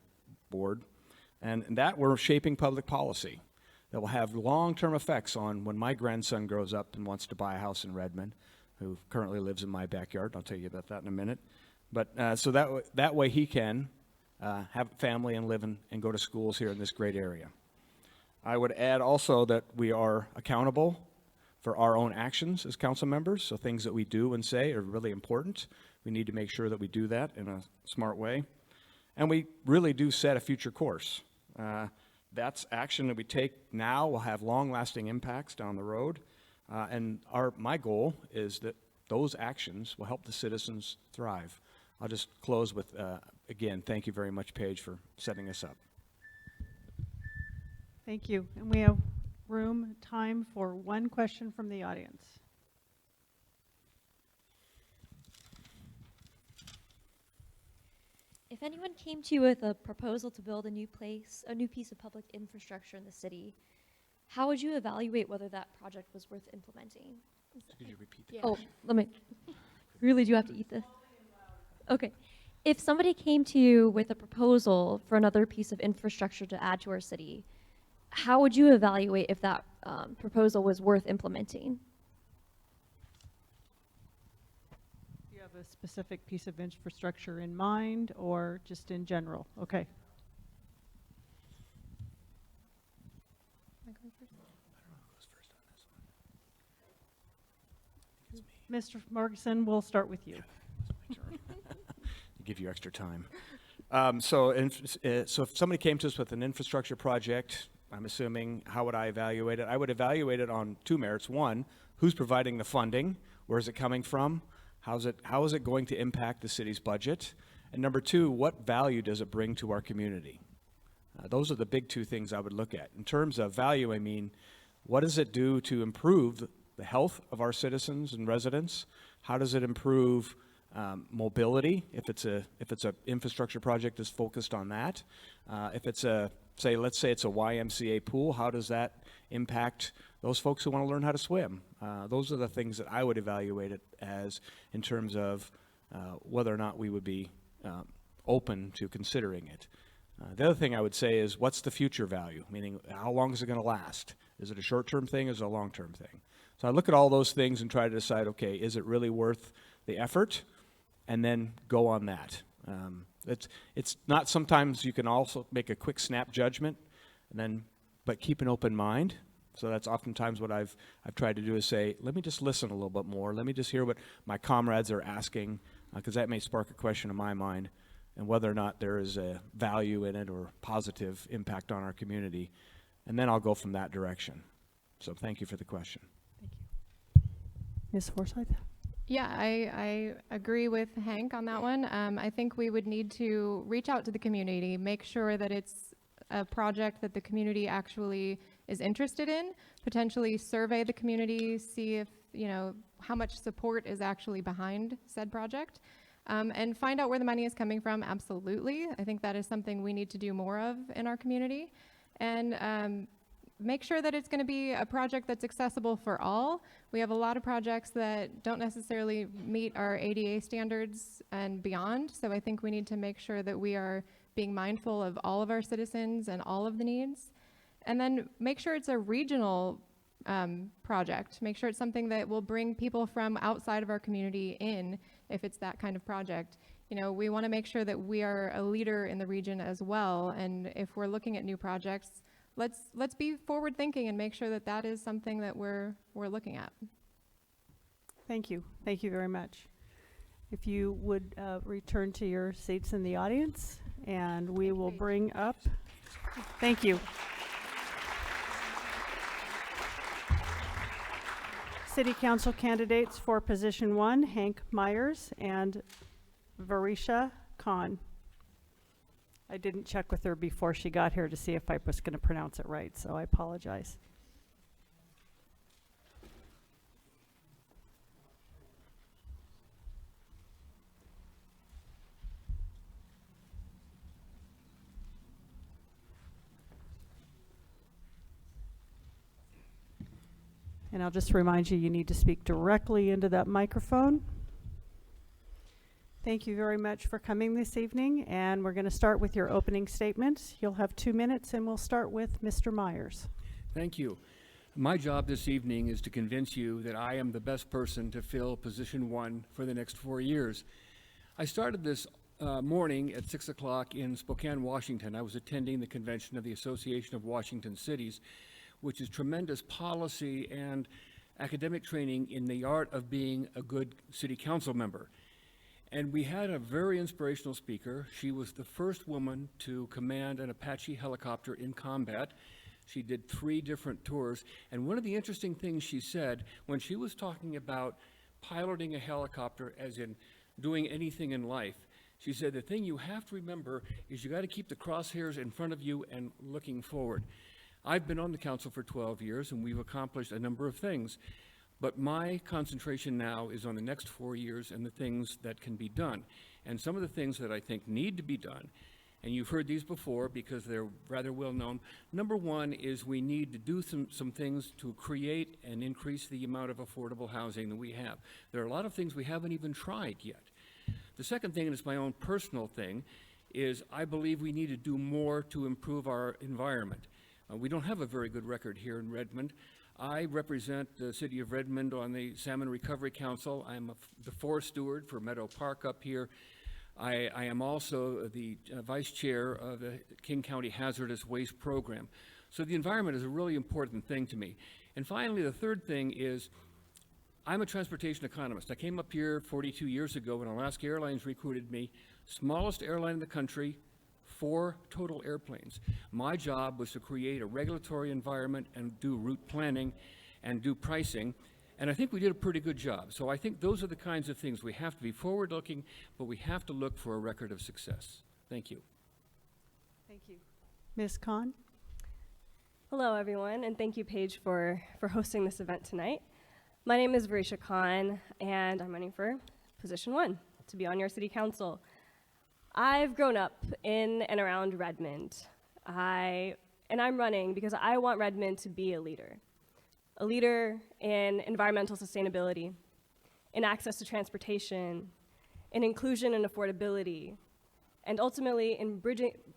board. And that we're shaping public policy that will have long-term effects on when my grandson grows up and wants to buy a house in Redmond, who currently lives in my backyard. I'll tell you about that in a minute. But so that way he can have a family and live and go to schools here in this great area. I would add also that we are accountable for our own actions as council members. So things that we do and say are really important. We need to make sure that we do that in a smart way. And we really do set a future course. That's action that we take now will have long-lasting impacts down the road. And my goal is that those actions will help the citizens thrive. I'll just close with, again, thank you very much, Paige, for setting us up. Thank you. And we have time for one question from the audience. If anyone came to you with a proposal to build a new piece of public infrastructure in the city, how would you evaluate whether that project was worth implementing? Could you repeat that? Oh, really do have to eat this? Okay. If somebody came to you with a proposal for another piece of infrastructure to add to our city, how would you evaluate if that proposal was worth implementing? Do you have a specific piece of infrastructure in mind or just in general? Okay. Mr. Morrison, we'll start with you. Give you extra time. So if somebody came to us with an infrastructure project, I'm assuming, how would I evaluate it? I would evaluate it on two merits. One, who's providing the funding? Where is it coming from? How is it going to impact the city's budget? And number two, what value does it bring to our community? Those are the big two things I would look at. In terms of value, I mean, what does it do to improve the health of our citizens and residents? How does it improve mobility, if it's a infrastructure project that's focused on that? If it's let's say it's a YMCA pool, how does that impact those folks who want to learn how to swim? Those are the things that I would evaluate it as in terms of whether or not we would be open to considering it. The other thing I would say is, what's the future value? Meaning, how long is it going to last? Is it a short-term thing or is it a long-term thing? So I look at all those things and try to decide, okay, is it really worth the effort? And then go on that. It's not, sometimes you can also make a quick snap judgment, but keep an open mind. So that's oftentimes what I've tried to do, is say, let me just listen a little bit more. Let me just hear what my comrades are asking, because that may spark a question in my mind, and whether or not there is a value in it or positive impact on our community. And then I'll go from that direction. So thank you for the question. Thank you. Ms. Forsyth? Yeah, I agree with Hank on that one. I think we would need to reach out to the community, make sure that it's a project that the community actually is interested in, potentially survey the community, see if, how much support is actually behind said project, and find out where the money is coming from. Absolutely. I think that is something we need to do more of in our community. And make sure that it's going to be a project that's accessible for all. We have a lot of projects that don't necessarily meet our ADA standards and beyond, so I think we need to make sure that we are being mindful of all of our citizens and all of the needs. And then make sure it's a regional project. Make sure it's something that will bring people from outside of our community in, if it's that kind of project. We want to make sure that we are a leader in the region as well, and if we're looking at new projects, let's be forward thinking and make sure that that is something that we're looking at. Thank you. Thank you very much. If you would return to your seats in the audience, and we will bring up, thank you. City Council candidates for position 1, Hank Myers and Varisha Khan. I didn't check with her before she got here to see if I was going to pronounce it right, so I apologize. And I'll just remind you, you need to speak directly into that microphone. Thank you very much for coming this evening, and we're going to start with your opening statements. You'll have 2 minutes, and we'll start with Mr. Myers. Thank you. My job this evening is to convince you that I am the best person to fill position 1 for the next 4 years. I started this morning at 6 o'clock in Spokane, Washington. I was attending the convention of the Association of Washington Cities, which is tremendous policy and academic training in the art of being a good city council member. And we had a very inspirational speaker. She was the first woman to command an Apache helicopter in combat. She did 3 different tours. And one of the interesting things she said when she was talking about piloting a helicopter, as in doing anything in life, she said the thing you have to remember is you got to keep the crosshairs in front of you and looking forward. I've been on the council for 12 years and we've accomplished a number of things, but my concentration now is on the next 4 years and the things that can be done. And some of the things that I think need to be done, and you've heard these before because they're rather well known. Number 1 is we need to do some things to create and increase the amount of affordable housing that we have. There are a lot of things we haven't even tried yet. The second thing, and it's my own personal thing, is I believe we need to do more to improve our environment. We don't have a very good record here in Redmond. I represent the city of Redmond on the Salmon Recovery Council. I'm the forest steward for Meadow Park up here. I am also the vice chair of the King County Hazardous Waste Program. So the environment is a really important thing to me. And finally, the third thing is I'm a transportation economist. I came up here 42 years ago when Alaska Airlines recruited me, smallest airline in the country, 4 total airplanes. My job was to create a regulatory environment and do route planning and do pricing, and I think we did a pretty good job. So I think those are the kinds of things. We have to be forward-looking, but we have to look for a record of success. Thank you. Thank you. Ms. Khan? Hello, everyone, and thank you, Paige, for hosting this event tonight. My name is Varisha Khan, and I'm running for position 1, to be on your city council. I've grown up in and around Redmond, and I'm running because I want Redmond to be a leader in environmental sustainability, in access to transportation, in inclusion and affordability, and ultimately in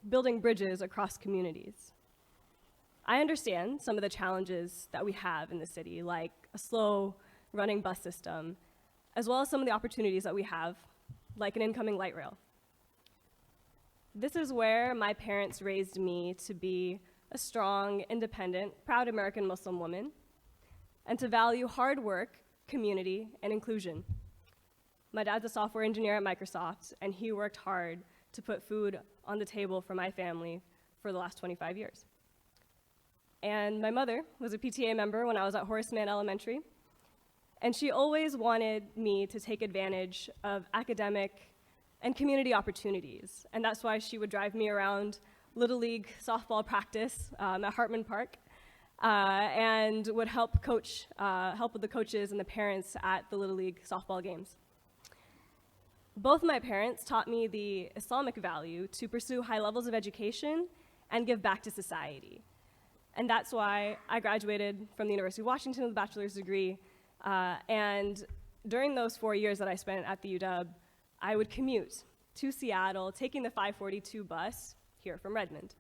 building bridges across communities. I understand some of the challenges that we have in the city, like a slow running bus system, as well as some of the opportunities that we have, like an incoming light rail. This is where my parents raised me to be a strong, independent, proud American Muslim woman, and to value hard work, community, and inclusion. My dad's a software engineer at Microsoft, and he worked hard to put food on the table for my family for the last 25 years. And my mother was a PTA member when I was at Horace Mann Elementary, and she always wanted me to take advantage of academic and community opportunities, and that's why she would drive me around Little League softball practice at Hartman Park, and would help with the coaches and the parents at the Little League softball games. Both my parents taught me the Islamic value to pursue high levels of education and give back to society. And that's why I graduated from the University of Washington with a bachelor's degree. And during those 4 years that I spent at the UW, I would commute to Seattle, taking the 542 bus here from Redmond.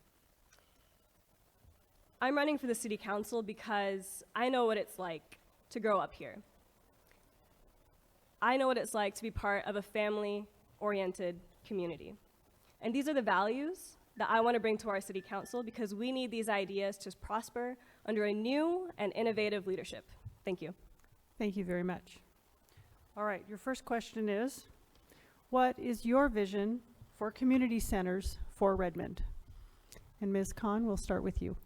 I'm running for the city council because I know what it's like to grow up here. I know what it's like to be part of a family-oriented community. And these are the values that I want to bring to our city council because we need these ideas to prosper under a new and innovative leadership. Thank you. Thank you very much. All right, your first question is, what is your vision for community centers for Redmond? And Ms. Khan, we'll start with you.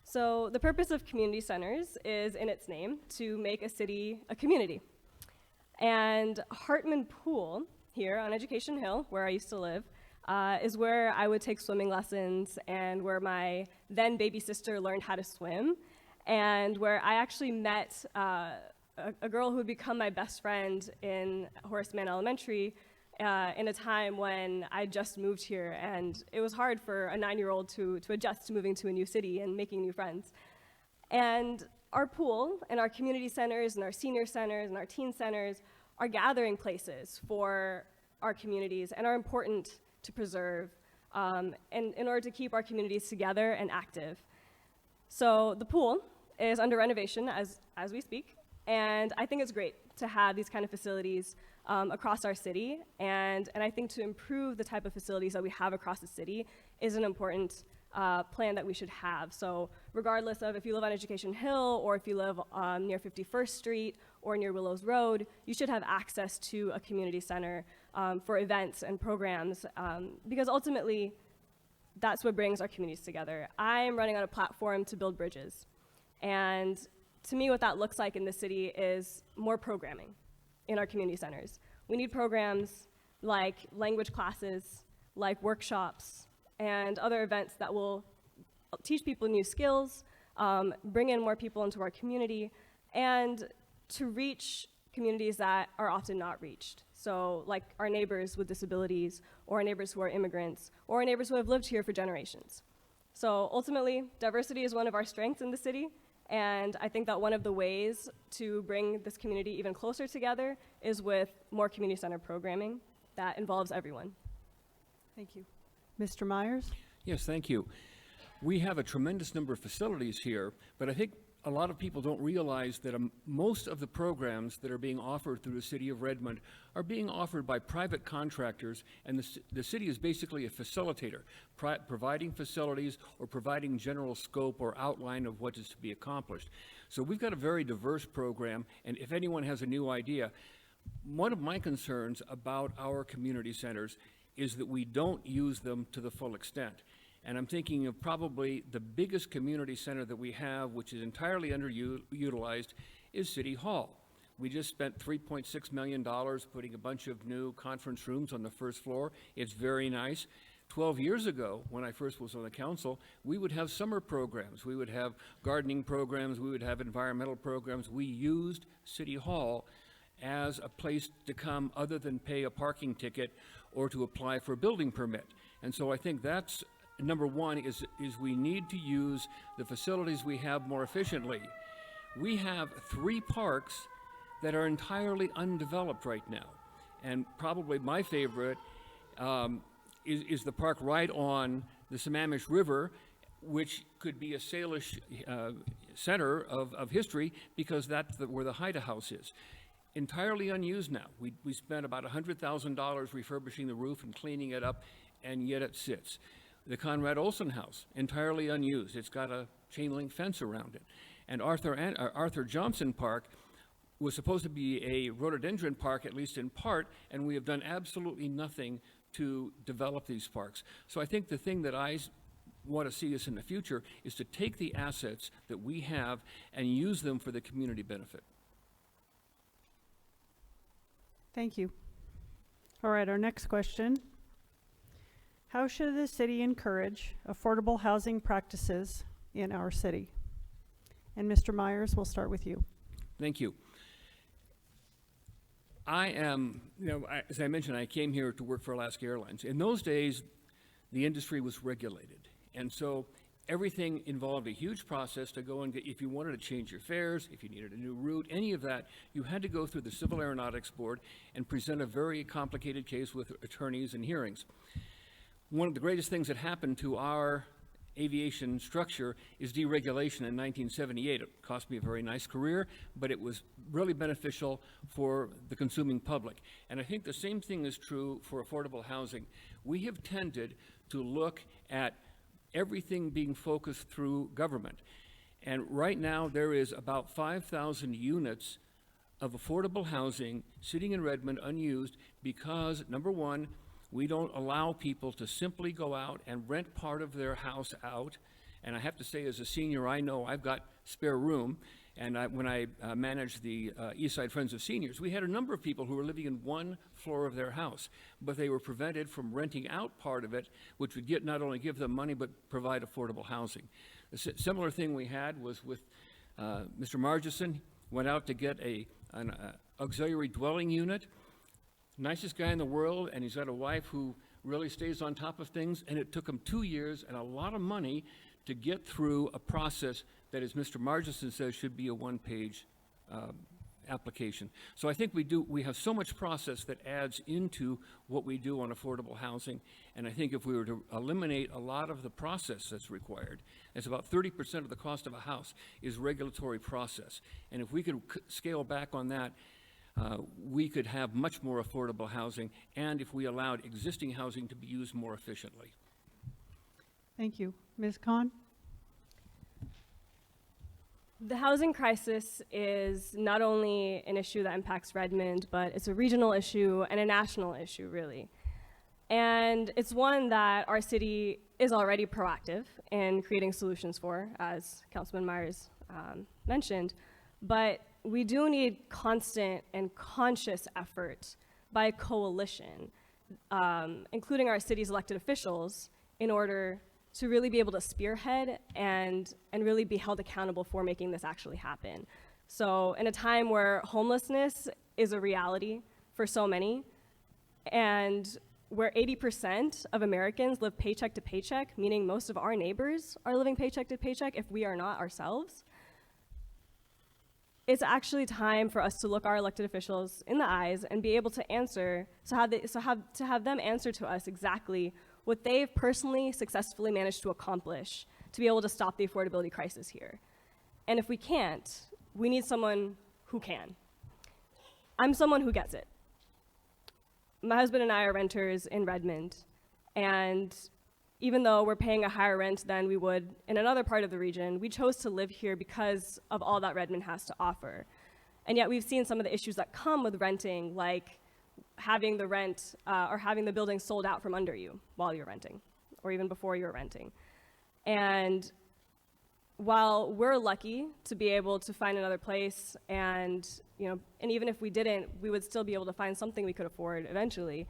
So the purpose of community centers is in its name, to make a city a community. And Hartman Pool, here on Education Hill, where I used to live, is where I would take swimming lessons and where my then baby sister learned how to swim, and where I actually met a girl who would become my best friend in Horace Mann Elementary in a time when I just moved here, and it was hard for a 9-year-old to adjust to moving to a new city and making new friends. And our pool and our community centers and our senior centers and our teen centers are gathering places for our communities and are important to preserve and in order to keep our communities together and active. So the pool is under renovation as we speak, and I think it's great to have these kind of facilities across our city, and I think to improve the type of facilities that we have across the city is an important plan that we should have. So regardless of if you live on Education Hill or if you live near 51st Street or near Willows Road, you should have access to a community center for events and programs because ultimately that's what brings our communities together. I'm running on a platform to build bridges, and to me what that looks like in the city is more programming in our community centers. We need programs like language classes, like workshops, and other events that will teach people new skills, bring in more people into our community, and to reach communities that are often not reached. So like our neighbors with disabilities, or our neighbors who are immigrants, or our neighbors who have lived here for generations. So ultimately, diversity is one of our strengths in the city, and I think that one of the ways to bring this community even closer together is with more community center programming that involves everyone. Thank you. Mr. Myers? Yes, thank you. We have a tremendous number of facilities here, but I think a lot of people don't realize that most of the programs that are being offered through the city of Redmond are being offered by private contractors, and the city is basically a facilitator, providing facilities or providing general scope or outline of what is to be accomplished. So we've got a very diverse program, and if anyone has a new idea, one of my concerns about our community centers is that we don't use them to the full extent. And I'm thinking of probably the biggest community center that we have, which is entirely underutilized, is City Hall. We just spent $3.6 million putting a bunch of new conference rooms on the first floor. It's very nice. 12 years ago, when I first was on the council, we would have summer programs. We would have gardening programs. We would have environmental programs. We used City Hall as a place to come other than pay a parking ticket or to apply for a building permit. And so I think that's number one is we need to use the facilities we have more efficiently. We have 3 parks that are entirely undeveloped right now. And probably my favorite is the park right on the Sammamish River, which could be a Salish center of history because that's where the Haida House is. Entirely unused now. We spent about $100,000 refurbishing the roof and cleaning it up, and yet it sits. The Conrad Olson House, entirely unused. It's got a chain link fence around it. And Arthur Johnson Park was supposed to be a rhododendron park, at least in part, and we have done absolutely nothing to develop these parks. So I think the thing that I want to see us in the future is to take the assets that we have and use them for the community benefit. Thank you. All right, our next question. How should the city encourage affordable housing practices in our city? And Mr. Myers, we'll start with you. Thank you. I am, as I mentioned, I came here to work for Alaska Airlines. In those days, the industry was regulated. And so everything involved a huge process to go and get, if you wanted to change your fares, if you needed a new route, any of that, you had to go through the Civil Aeronautics Board and present a very complicated case with attorneys and hearings. One of the greatest things that happened to our aviation structure is deregulation in 1978. It cost me a very nice career, but it was really beneficial for the consuming public. And I think the same thing is true for affordable housing. We have tended to look at everything being focused through government. And right now there is about 5,000 units of affordable housing sitting in Redmond unused because, number one, we don't allow people to simply go out and rent part of their house out. And I have to say, as a senior, I know I've got spare room. And when I managed the Eastside Friends of Seniors, we had a number of people who were living in one floor of their house, but they were prevented from renting out part of it, which would not only give them money, but provide affordable housing. A similar thing we had was with Mr. Margison, went out to get an auxiliary dwelling unit. Nicest guy in the world, and he's got a wife who really stays on top of things, and it took him 2 years and a lot of money to get through a process that, as Mr. Margison says, should be a one-page application. So I think we have so much process that adds into what we do on affordable housing. And I think if we were to eliminate a lot of the process that's required, it's about 30% of the cost of a house is regulatory process. And if we could scale back on that, we could have much more affordable housing, and if we allowed existing housing to be used more efficiently. Thank you. Ms. Khan? The housing crisis is not only an issue that impacts Redmond, but it's a regional issue and a national issue, really. And it's one that our city is already proactive in creating solutions for, as Councilman Myers mentioned. But we do need constant and conscious effort by a coalition, including our city's elected officials, in order to really be able to spearhead and really be held accountable for making this actually happen. So in a time where homelessness is a reality for so many, and where 80% of Americans live paycheck to paycheck, meaning most of our neighbors are living paycheck to paycheck if we are not ourselves, it's actually time for us to look our elected officials in the eyes and be able to answer, to have them answer to us exactly what they've personally successfully managed to accomplish to be able to stop the affordability crisis here. And if we can't, we need someone who can. I'm someone who gets it. My husband and I are renters in Redmond, and even though we're paying a higher rent than we would in another part of the region, we chose to live here because of all that Redmond has to offer. And yet we've seen some of the issues that come with renting, like having the rent or having the building sold out from under you while you're renting, or even before you're renting. And while we're lucky to be able to find another place, and even if we didn't, we would still be able to find something we could afford eventually,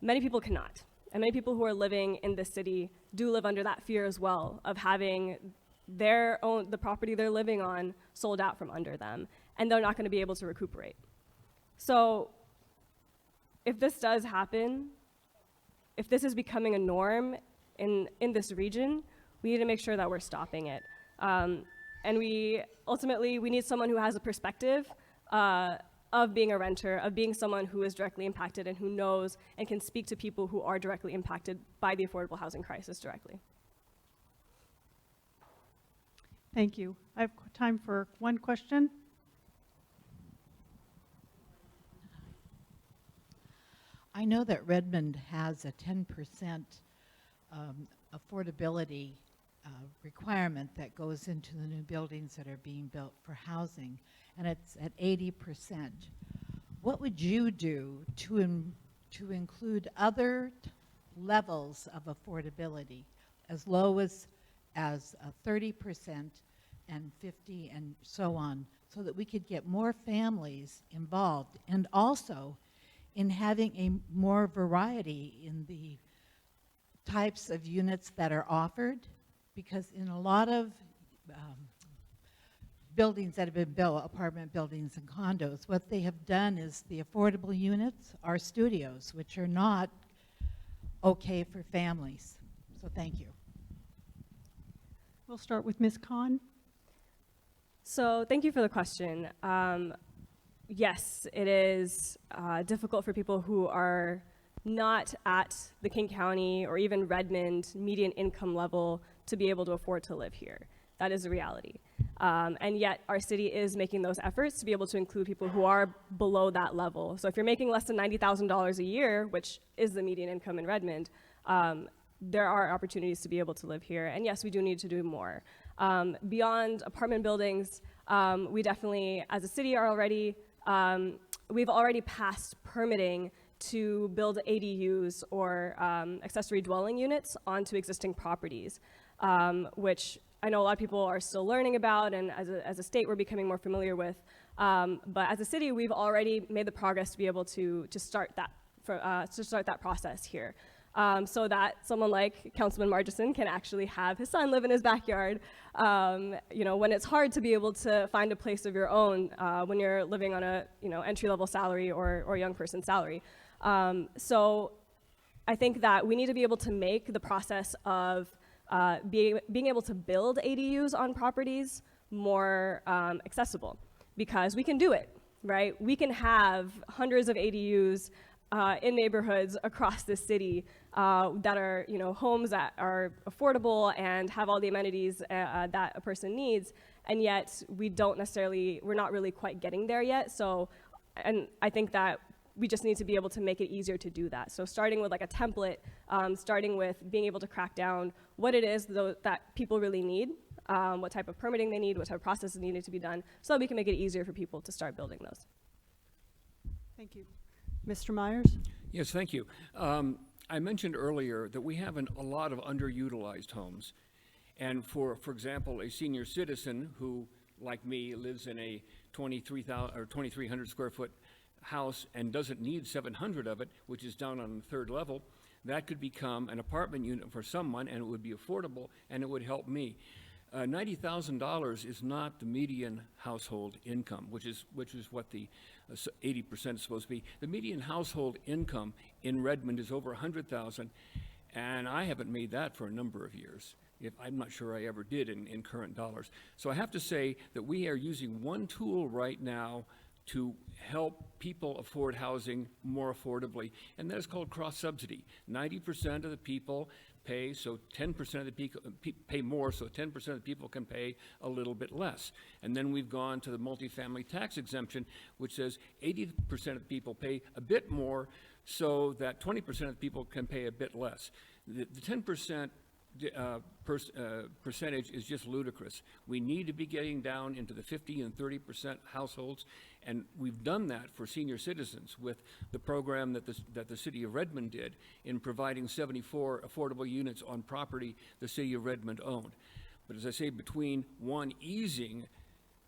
many people cannot. And many people who are living in this city do live under that fear as well, of having the property they're living on sold out from under them, and they're not going to be able to recuperate. So if this does happen, if this is becoming a norm in this region, we need to make sure that we're stopping it. And we need someone who has a perspective of being a renter, of being someone who is directly impacted and who knows and can speak to people who are directly impacted by the affordable housing crisis directly. Thank you. I have time for one question. I know that Redmond has a 10% affordability requirement that goes into the new buildings that are being built for housing, and it's at 80%. What would you do to include other levels of affordability, as low as 30% and 50% and so on, so that we could get more families involved, and also in having a more variety in the types of units that are offered? Because in a lot of buildings that have been built, apartment buildings and condos, what they have done is the affordable units are studios, which are not okay for families. So thank you. We'll start with Ms. Khan. So thank you for the question. Yes, it is difficult for people who are not at the King County or even Redmond median income level to be able to afford to live here. That is a reality. And yet our city is making those efforts to be able to include people who are below that level. So if you're making less than $90,000 a year, which is the median income in Redmond, there are opportunities to be able to live here. And yes, we do need to do more. Beyond apartment buildings, we definitely, as a city, are already, we've already passed permitting to build ADUs or accessory dwelling units onto existing properties, which I know a lot of people are still learning about, and as a state we're becoming more familiar with. But as a city, we've already made the progress to be able to start that process here. So that someone like Councilman Margison can actually have his son live in his backyard, when it's hard to be able to find a place of your own when you're living on a entry-level salary or a young person's salary. So I think that we need to be able to make the process of being able to build ADUs on properties more accessible, because we can do it. right? We can have hundreds of ADUs in neighborhoods across the city that are, homes that are affordable and have all the amenities that a person needs, and yet we're not really quite getting there yet. So, and I think that we just need to be able to make it easier to do that. So starting with like a template, starting with being able to crack down what it is that people really need, what type of permitting they need, what type of processes needed to be done, so that we can make it easier for people to start building those. Thank you. Mr. Myers? Yes, thank you. I mentioned earlier that we have a lot of underutilized homes. And for example, a senior citizen who, like me, lives in a 2,300 square foot house and doesn't need 700 of it, which is down on the third level, that could become an apartment unit for someone, and it would be affordable, and it would help me. $90,000 is not the median household income, which is what the 80% is supposed to be. The median household income in Redmond is over $100,000, and I haven't made that for a number of years. I'm not sure I ever did in current dollars. So I have to say that we are using one tool right now to help people afford housing more affordably, and that is called cross-subsidy. 90% of the people pay, so 10% of the people pay more, so 10% of the people can pay a little bit less. And then we've gone to the multifamily tax exemption, which says 80% of the people pay a bit more, so that 20% of the people can pay a bit less. The 10% percentage is just ludicrous. We need to be getting down into the 50 and 30% households, and we've done that for senior citizens with the program that the city of Redmond did in providing 74 affordable units on property the city of Redmond owned. But as I say, between easing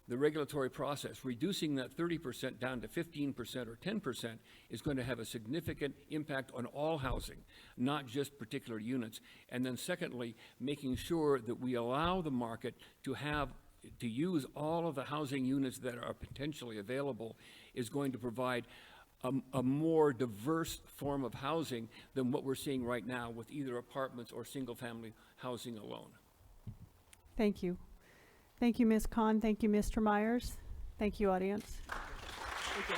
the regulatory process, reducing that 30% down to 15% or 10% is going to have a significant impact on all housing, not just particular units. And then secondly, making sure that we allow the market to use all of the housing units that are potentially available is going to provide a more diverse form of housing than what we're seeing right now with either apartments or single-family housing alone. Thank you. Thank you, Ms. Khan. Thank you, Mr. Myers. Thank you, audience. Thank you.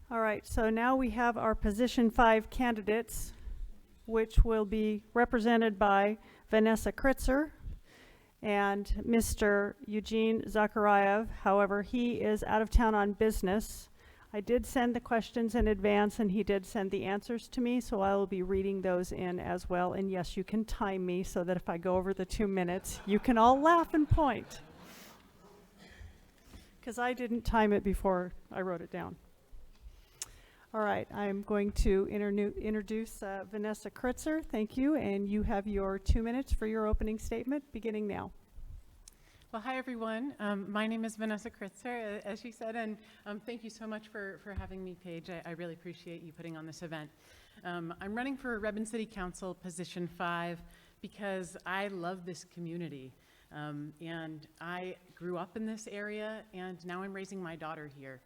All right, so now we have our position 5 candidates, which will be represented by Vanessa Kritzer and Mr. Eugene Zakarayev. However, he is out of town on business. I did send the questions in advance, and he did send the answers to me, so I will be reading those in as well. And yes, you can time me so that if I go over the 2 minutes, you can all laugh and point. Because I didn't time it before I wrote it down. All right, I'm going to introduce Vanessa Kritzer. Thank you, and you have your 2 minutes for your opening statement, beginning now. Well, hi, everyone. My name is Vanessa Kritzer, as she said, and thank you so much for having me, Paige. I really appreciate you putting on this event. I'm running for Redmond City Council, position 5, because I love this community. And I grew up in this area, and now I'm raising my daughter here.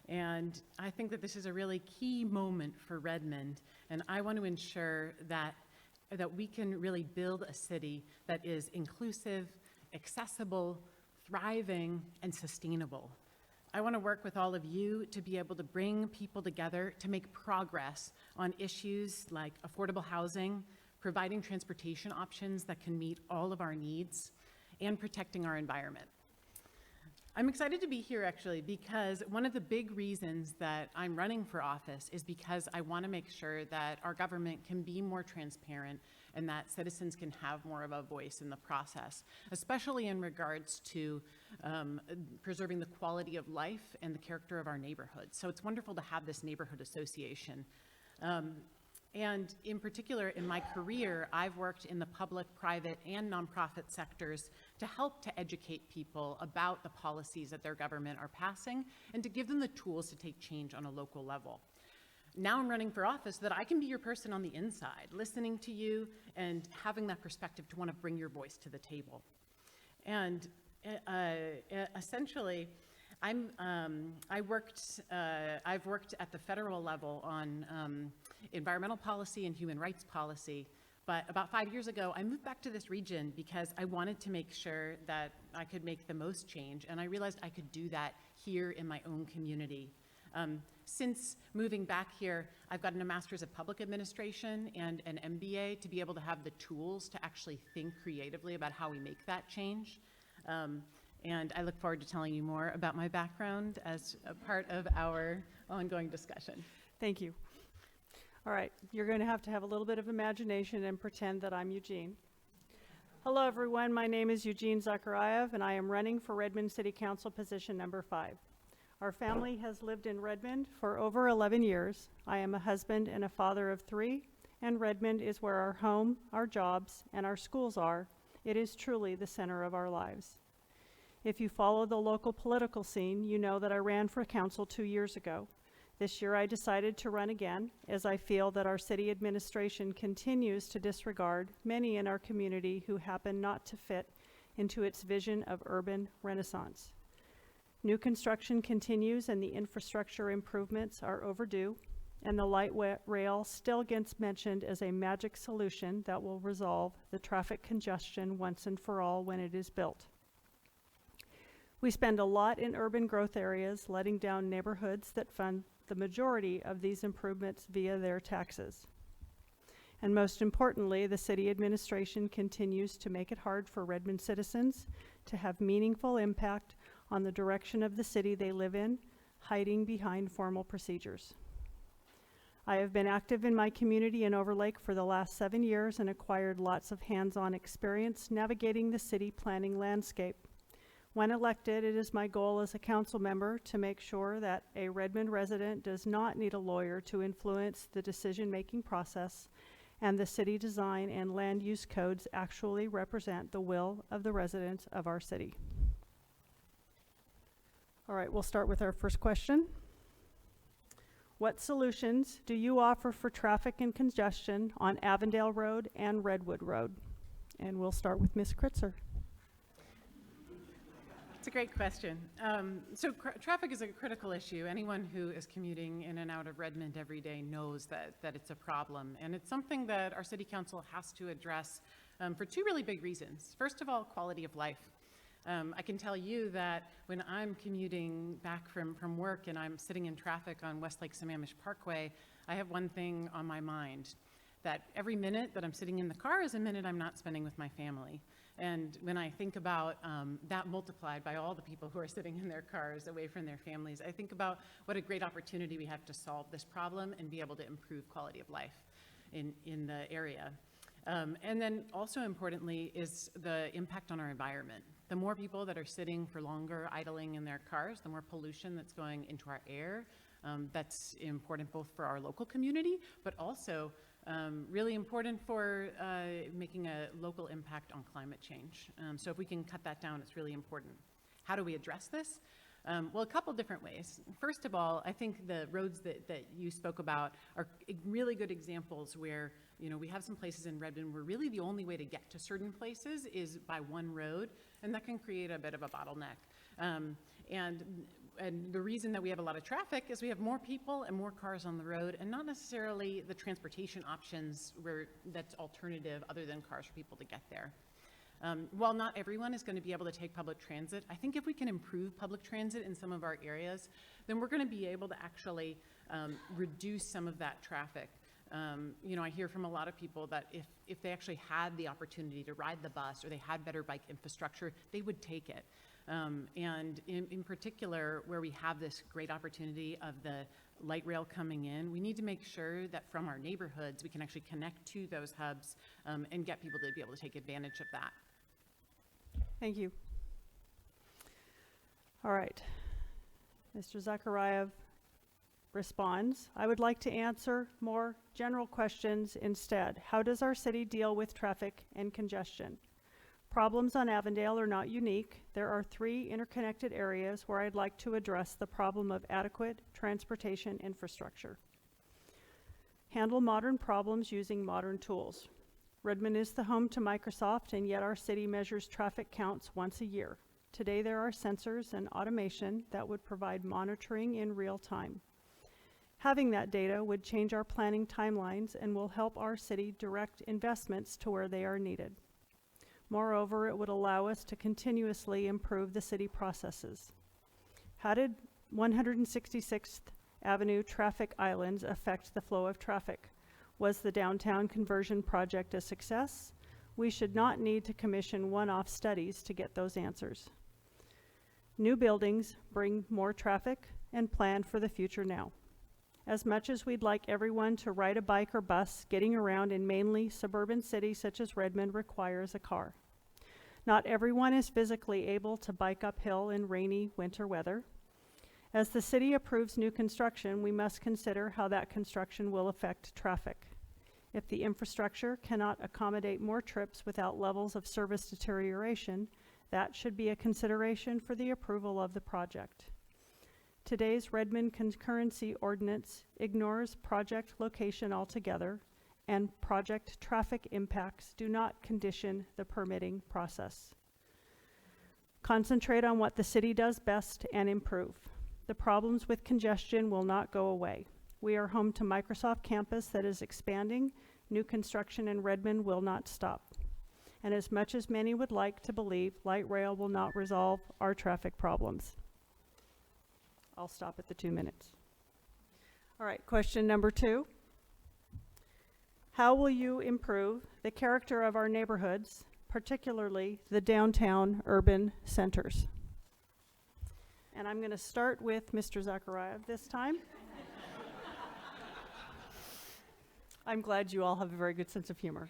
And I think that this is a really key moment for Redmond, and I want to ensure that we can really build a city that is inclusive, accessible, thriving, and sustainable. I want to work with all of you to be able to bring people together to make progress on issues like affordable housing, providing transportation options that can meet all of our needs, and protecting our environment. I'm excited to be here, actually, because one of the big reasons that I'm running for office is because I want to make sure that our government can be more transparent and that citizens can have more of a voice in the process, especially in regards to preserving the quality of life and the character of our neighborhoods. So it's wonderful to have this neighborhood association. And in particular, in my career, I've worked in the public, private, and nonprofit sectors to help to educate people about the policies that their government are passing and to give them the tools to take change on a local level. Now I'm running for office so that I can be your person on the inside, listening to you and having that perspective to want to bring your voice to the table. And essentially, I've worked at the federal level on environmental policy and human rights policy, But about 5 years ago, I moved back to this region because I wanted to make sure that I could make the most change, and I realized I could do that here in my own community. Since moving back here, I've gotten a Master's of Public Administration and an MBA to be able to have the tools to actually think creatively about how we make that change. And I look forward to telling you more about my background as a part of our ongoing discussion. Thank you. All right, you're going to have a little bit of imagination and pretend that I'm Eugene. Hello, everyone. My name is Eugene Zakhariev, and I am running for Redmond City Council position number 5. Our family has lived in Redmond for over 11 years. I am a husband and a father of 3, and Redmond is where our home, our jobs, and our schools are. It is truly the center of our lives. If you follow the local political scene, you know that I ran for council 2 years ago. This year I decided to run again, as I feel that our city administration continues to disregard many in our community who happen not to fit into its vision of urban renaissance. New construction continues and the infrastructure improvements are overdue, and the light rail still gets mentioned as a magic solution that will resolve the traffic congestion once and for all when it is built. We spend a lot in urban growth areas, letting down neighborhoods that fund the majority of these improvements via their taxes. And most importantly, the city administration continues to make it hard for Redmond citizens to have meaningful impact on the direction of the city they live in, hiding behind formal procedures. I have been active in my community in Overlake for the last 7 years and acquired lots of hands-on experience navigating the city planning landscape. When elected, it is my goal as a council member to make sure that a Redmond resident does not need a lawyer to influence the decision-making process, and the city design and land use codes actually represent the will of the residents of our city. All right, we'll start with our first question. What solutions do you offer for traffic and congestion on Avondale Road and Redwood Road? And we'll start with Ms. Kritzer. It's a great question. Traffic is a critical issue. Anyone who is commuting in and out of Redmond every day knows that it's a problem. And it's something that our city council has to address for 2 really big reasons. First of all, quality of life. I can tell you that when I'm commuting back from work and I'm sitting in traffic on Westlake Sammamish Parkway, I have one thing on my mind, that every minute that I'm sitting in the car is a minute I'm not spending with my family. And when I think about that multiplied by all the people who are sitting in their cars away from their families, I think about what a great opportunity we have to solve this problem and be able to improve quality of life in the area. And then also importantly is the impact on our environment. The more people that are sitting for longer idling in their cars, the more pollution that's going into our air. That's important both for our local community, but also really important for making a local impact on climate change. So if we can cut that down, it's really important. How do we address this? Well, a couple different ways. First of all, I think the roads that you spoke about are really good examples where, you know, we have some places in Redmond where really the only way to get to certain places is by one road, and that can create a bit of a bottleneck. And the reason that we have a lot of traffic is we have more people and more cars on the road, and not necessarily the transportation options where that's alternative other than cars for people to get there. While not everyone is going to be able to take public transit, I think if we can improve public transit in some of our areas, then we're going to be able to actually reduce some of that traffic. You know, I hear from a lot of people that if they actually had the opportunity to ride the bus or they had better bike infrastructure, they would take it. And in particular, where we have this great opportunity of the light rail coming in, we need to make sure that from our neighborhoods, we can actually connect to those hubs and get people to be able to take advantage of that. Thank you. All right. Mr. Zakhariev responds, I would like to answer more general questions instead. How does our city deal with traffic and congestion? Problems on Avondale are not unique. There are 3 interconnected areas where I'd like to address the problem of adequate transportation infrastructure. Handle modern problems using modern tools. Redmond is the home to Microsoft, and yet our city measures traffic counts once a year. Today there are sensors and automation that would provide monitoring in real time. Having that data would change our planning timelines and will help our city direct investments to where they are needed. Moreover, it would allow us to continuously improve the city processes. How did 166th Avenue traffic islands affect the flow of traffic? Was the downtown conversion project a success? We should not need to commission one-off studies to get those answers. New buildings bring more traffic and plan for the future now. As much as we'd like everyone to ride a bike or bus, getting around in mainly suburban cities such as Redmond requires a car. Not everyone is physically able to bike uphill in rainy winter weather. As the city approves new construction, we must consider how that construction will affect traffic. If the infrastructure cannot accommodate more trips without levels of service deterioration, that should be a consideration for the approval of the project. Today's Redmond concurrency ordinance ignores project location altogether, and project traffic impacts do not condition the permitting process. Concentrate on what the city does best and improve. The problems with congestion will not go away. We are home to Microsoft campus that is expanding. New construction in Redmond will not stop. And as much as many would like to believe, light rail will not resolve our traffic problems. I'll stop at the 2 minutes. All right, question number 2. How will you improve the character of our neighborhoods, particularly the downtown urban centers? And I'm going to start with Mr. Zakhariev this time. I'm glad you all have a very good sense of humor.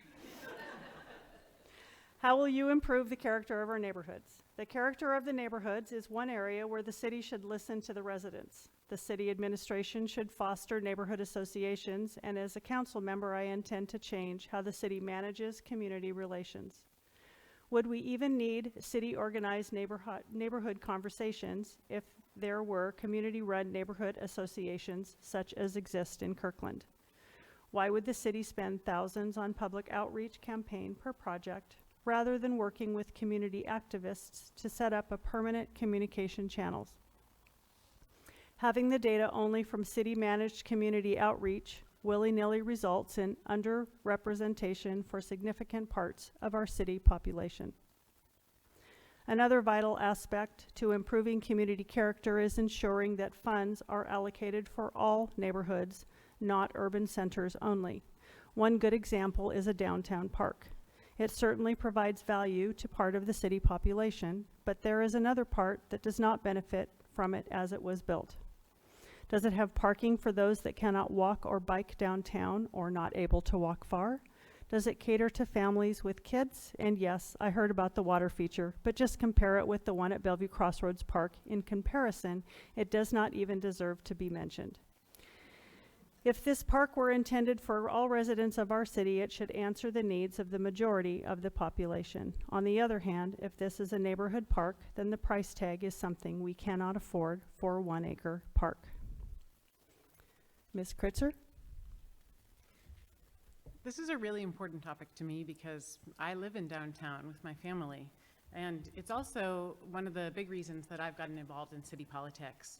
How will you improve the character of our neighborhoods? The character of the neighborhoods is one area where the city should listen to the residents. The city administration should foster neighborhood associations, and as a council member, I intend to change how the city manages community relations. Would we even need city-organized neighborhood conversations if there were community-run neighborhood associations such as exist in Kirkland? Why would the city spend thousands on public outreach campaign per project rather than working with community activists to set up a permanent communication channels? Having the data only from city-managed community outreach willy-nilly results in underrepresentation for significant parts of our city population. Another vital aspect to improving community character is ensuring that funds are allocated for all neighborhoods, not urban centers only. One good example is a downtown park. It certainly provides value to part of the city population, but there is another part that does not benefit from it as it was built. Does it have parking for those that cannot walk or bike downtown or not able to walk far? Does it cater to families with kids? And yes, I heard about the water feature, but just compare it with the one at Bellevue Crossroads Park. In comparison, it does not even deserve to be mentioned. If this park were intended for all residents of our city, it should answer the needs of the majority of the population. On the other hand, if this is a neighborhood park, then the price tag is something we cannot afford for a 1-acre park. Ms. Kritzer? This is a really important topic to me because I live in downtown with my family. And it's also one of the big reasons that I've gotten involved in city politics.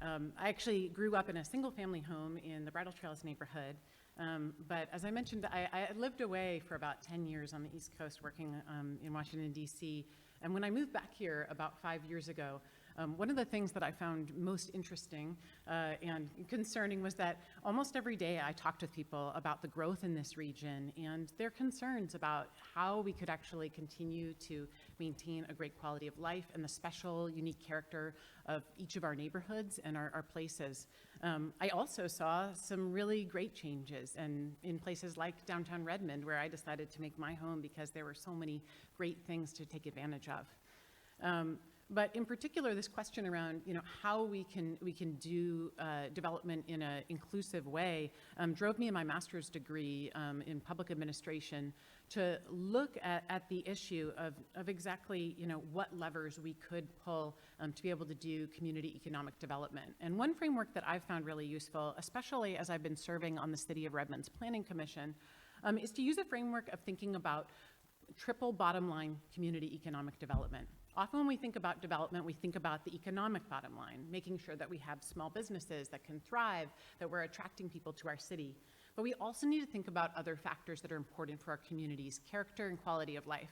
I actually grew up in a single-family home in the Bridle Trails neighborhood, but as I mentioned, I lived away for about 10 years on the East Coast working in Washington, D.C., and when I moved back here about 5 years ago, one of the things that I found most interesting and concerning was that almost every day I talked with people about the growth in this region and their concerns about how we could actually continue to maintain a great quality of life and the special, unique character of each of our neighborhoods and our places. I also saw some really great changes in places like downtown Redmond, where I decided to make my home because there were so many great things to take advantage of. But in particular, this question around how we can do development in an inclusive way drove me in my master's degree in public administration to look at the issue of exactly what levers we could pull to be able to do community economic development. And one framework that I've found really useful, especially as I've been serving on the City of Redmond's Planning Commission, is to use a framework of thinking about triple bottom line community economic development. Often when we think about development, we think about the economic bottom line, making sure that we have small businesses that can thrive, that we're attracting people to our city. But we also need to think about other factors that are important for our community's character and quality of life.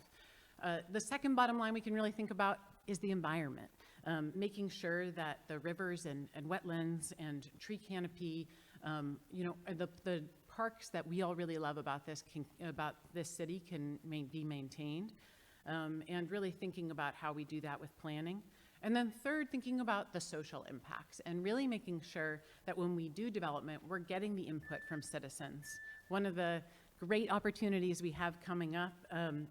The second bottom line we can really think about is the environment, making sure that the rivers and wetlands and tree canopy, the parks that we all really love about this city can be maintained, and really thinking about how we do that with planning. And then third, thinking about the social impacts and really making sure that when we do development, we're getting the input from citizens. One of the great opportunities we have coming up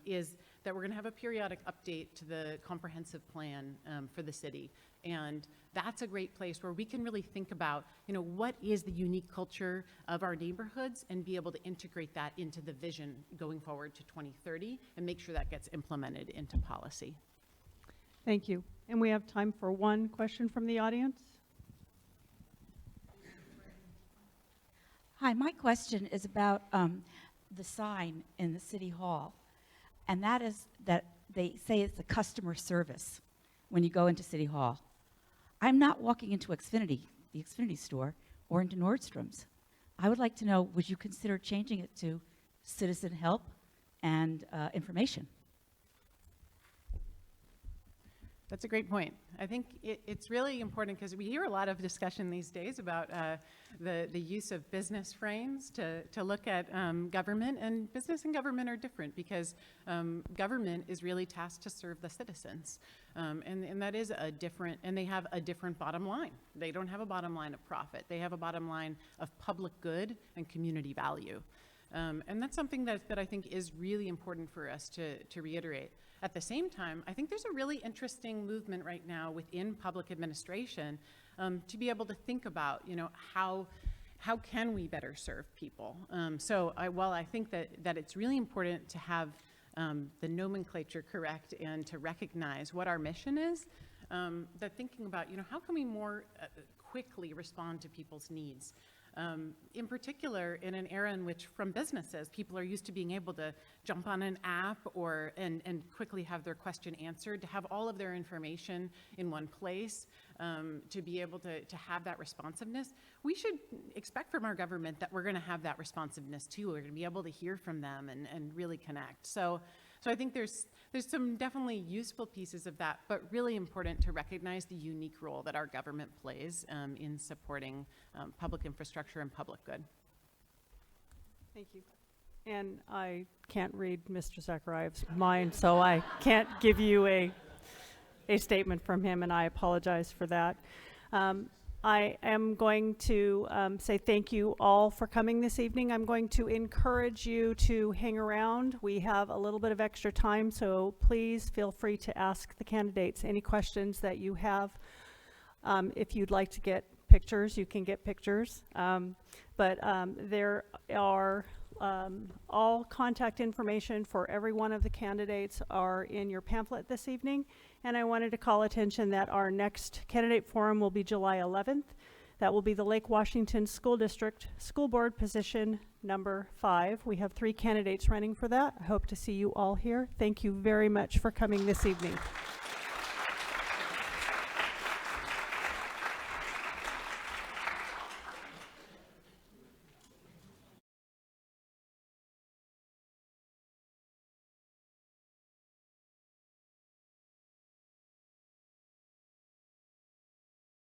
is that we're going to have a periodic update to the comprehensive plan for the city. And that's a great place where we can really think about, what is the unique culture of our neighborhoods and be able to integrate that into the vision going forward to 2030 and make sure that gets implemented into policy. Thank you. And we have time for one question from the audience. Hi, my question is about the sign in the City Hall. And that is that they say it's a customer service when you go into City Hall. I'm not walking into Xfinity, the Xfinity store, or into Nordstrom's. I would like to know, would you consider changing it to citizen help and information? That's a great point. I think it's really important because we hear a lot of discussion these days about the use of business frames to look at government, and business and government are different because government is really tasked to serve the citizens. And that is and they have a different bottom line. They don't have a bottom line of profit. They have a bottom line of public good and community value. And that's something that I think is really important for us to reiterate. At the same time, I think there's a really interesting movement right now within public administration to be able to think about, how can we better serve people? While I think that it's really important to have the nomenclature correct and to recognize what our mission is, that thinking about, how can we more quickly respond to people's needs? In particular, in an era in which, from businesses, people are used to being able to jump on an app and quickly have their question answered, to have all of their information in one place, to be able to have that responsiveness. We should expect from our government that we're going to have that responsiveness too. We're going to be able to hear from them and really connect. So I think there's some definitely useful pieces of that, but really important to recognize the unique role that our government plays in supporting public infrastructure and public good. Thank you. And I can't read Mr. Zakharayev's mind, so I can't give you a statement from him, and I apologize for that. I am going to say thank you all for coming this evening. I'm going to encourage you to hang around. We have a little bit of extra time, so please feel free to ask the candidates any questions that you have. If you'd like to get pictures, you can get pictures. But there are all contact information for every one of the candidates are in your pamphlet this evening. And I wanted to call attention that our next candidate forum will be July 11th. That will be the Lake Washington School District School Board position number 5. We have 3 candidates running for that. I hope to see you all here. Thank you very much for coming this evening.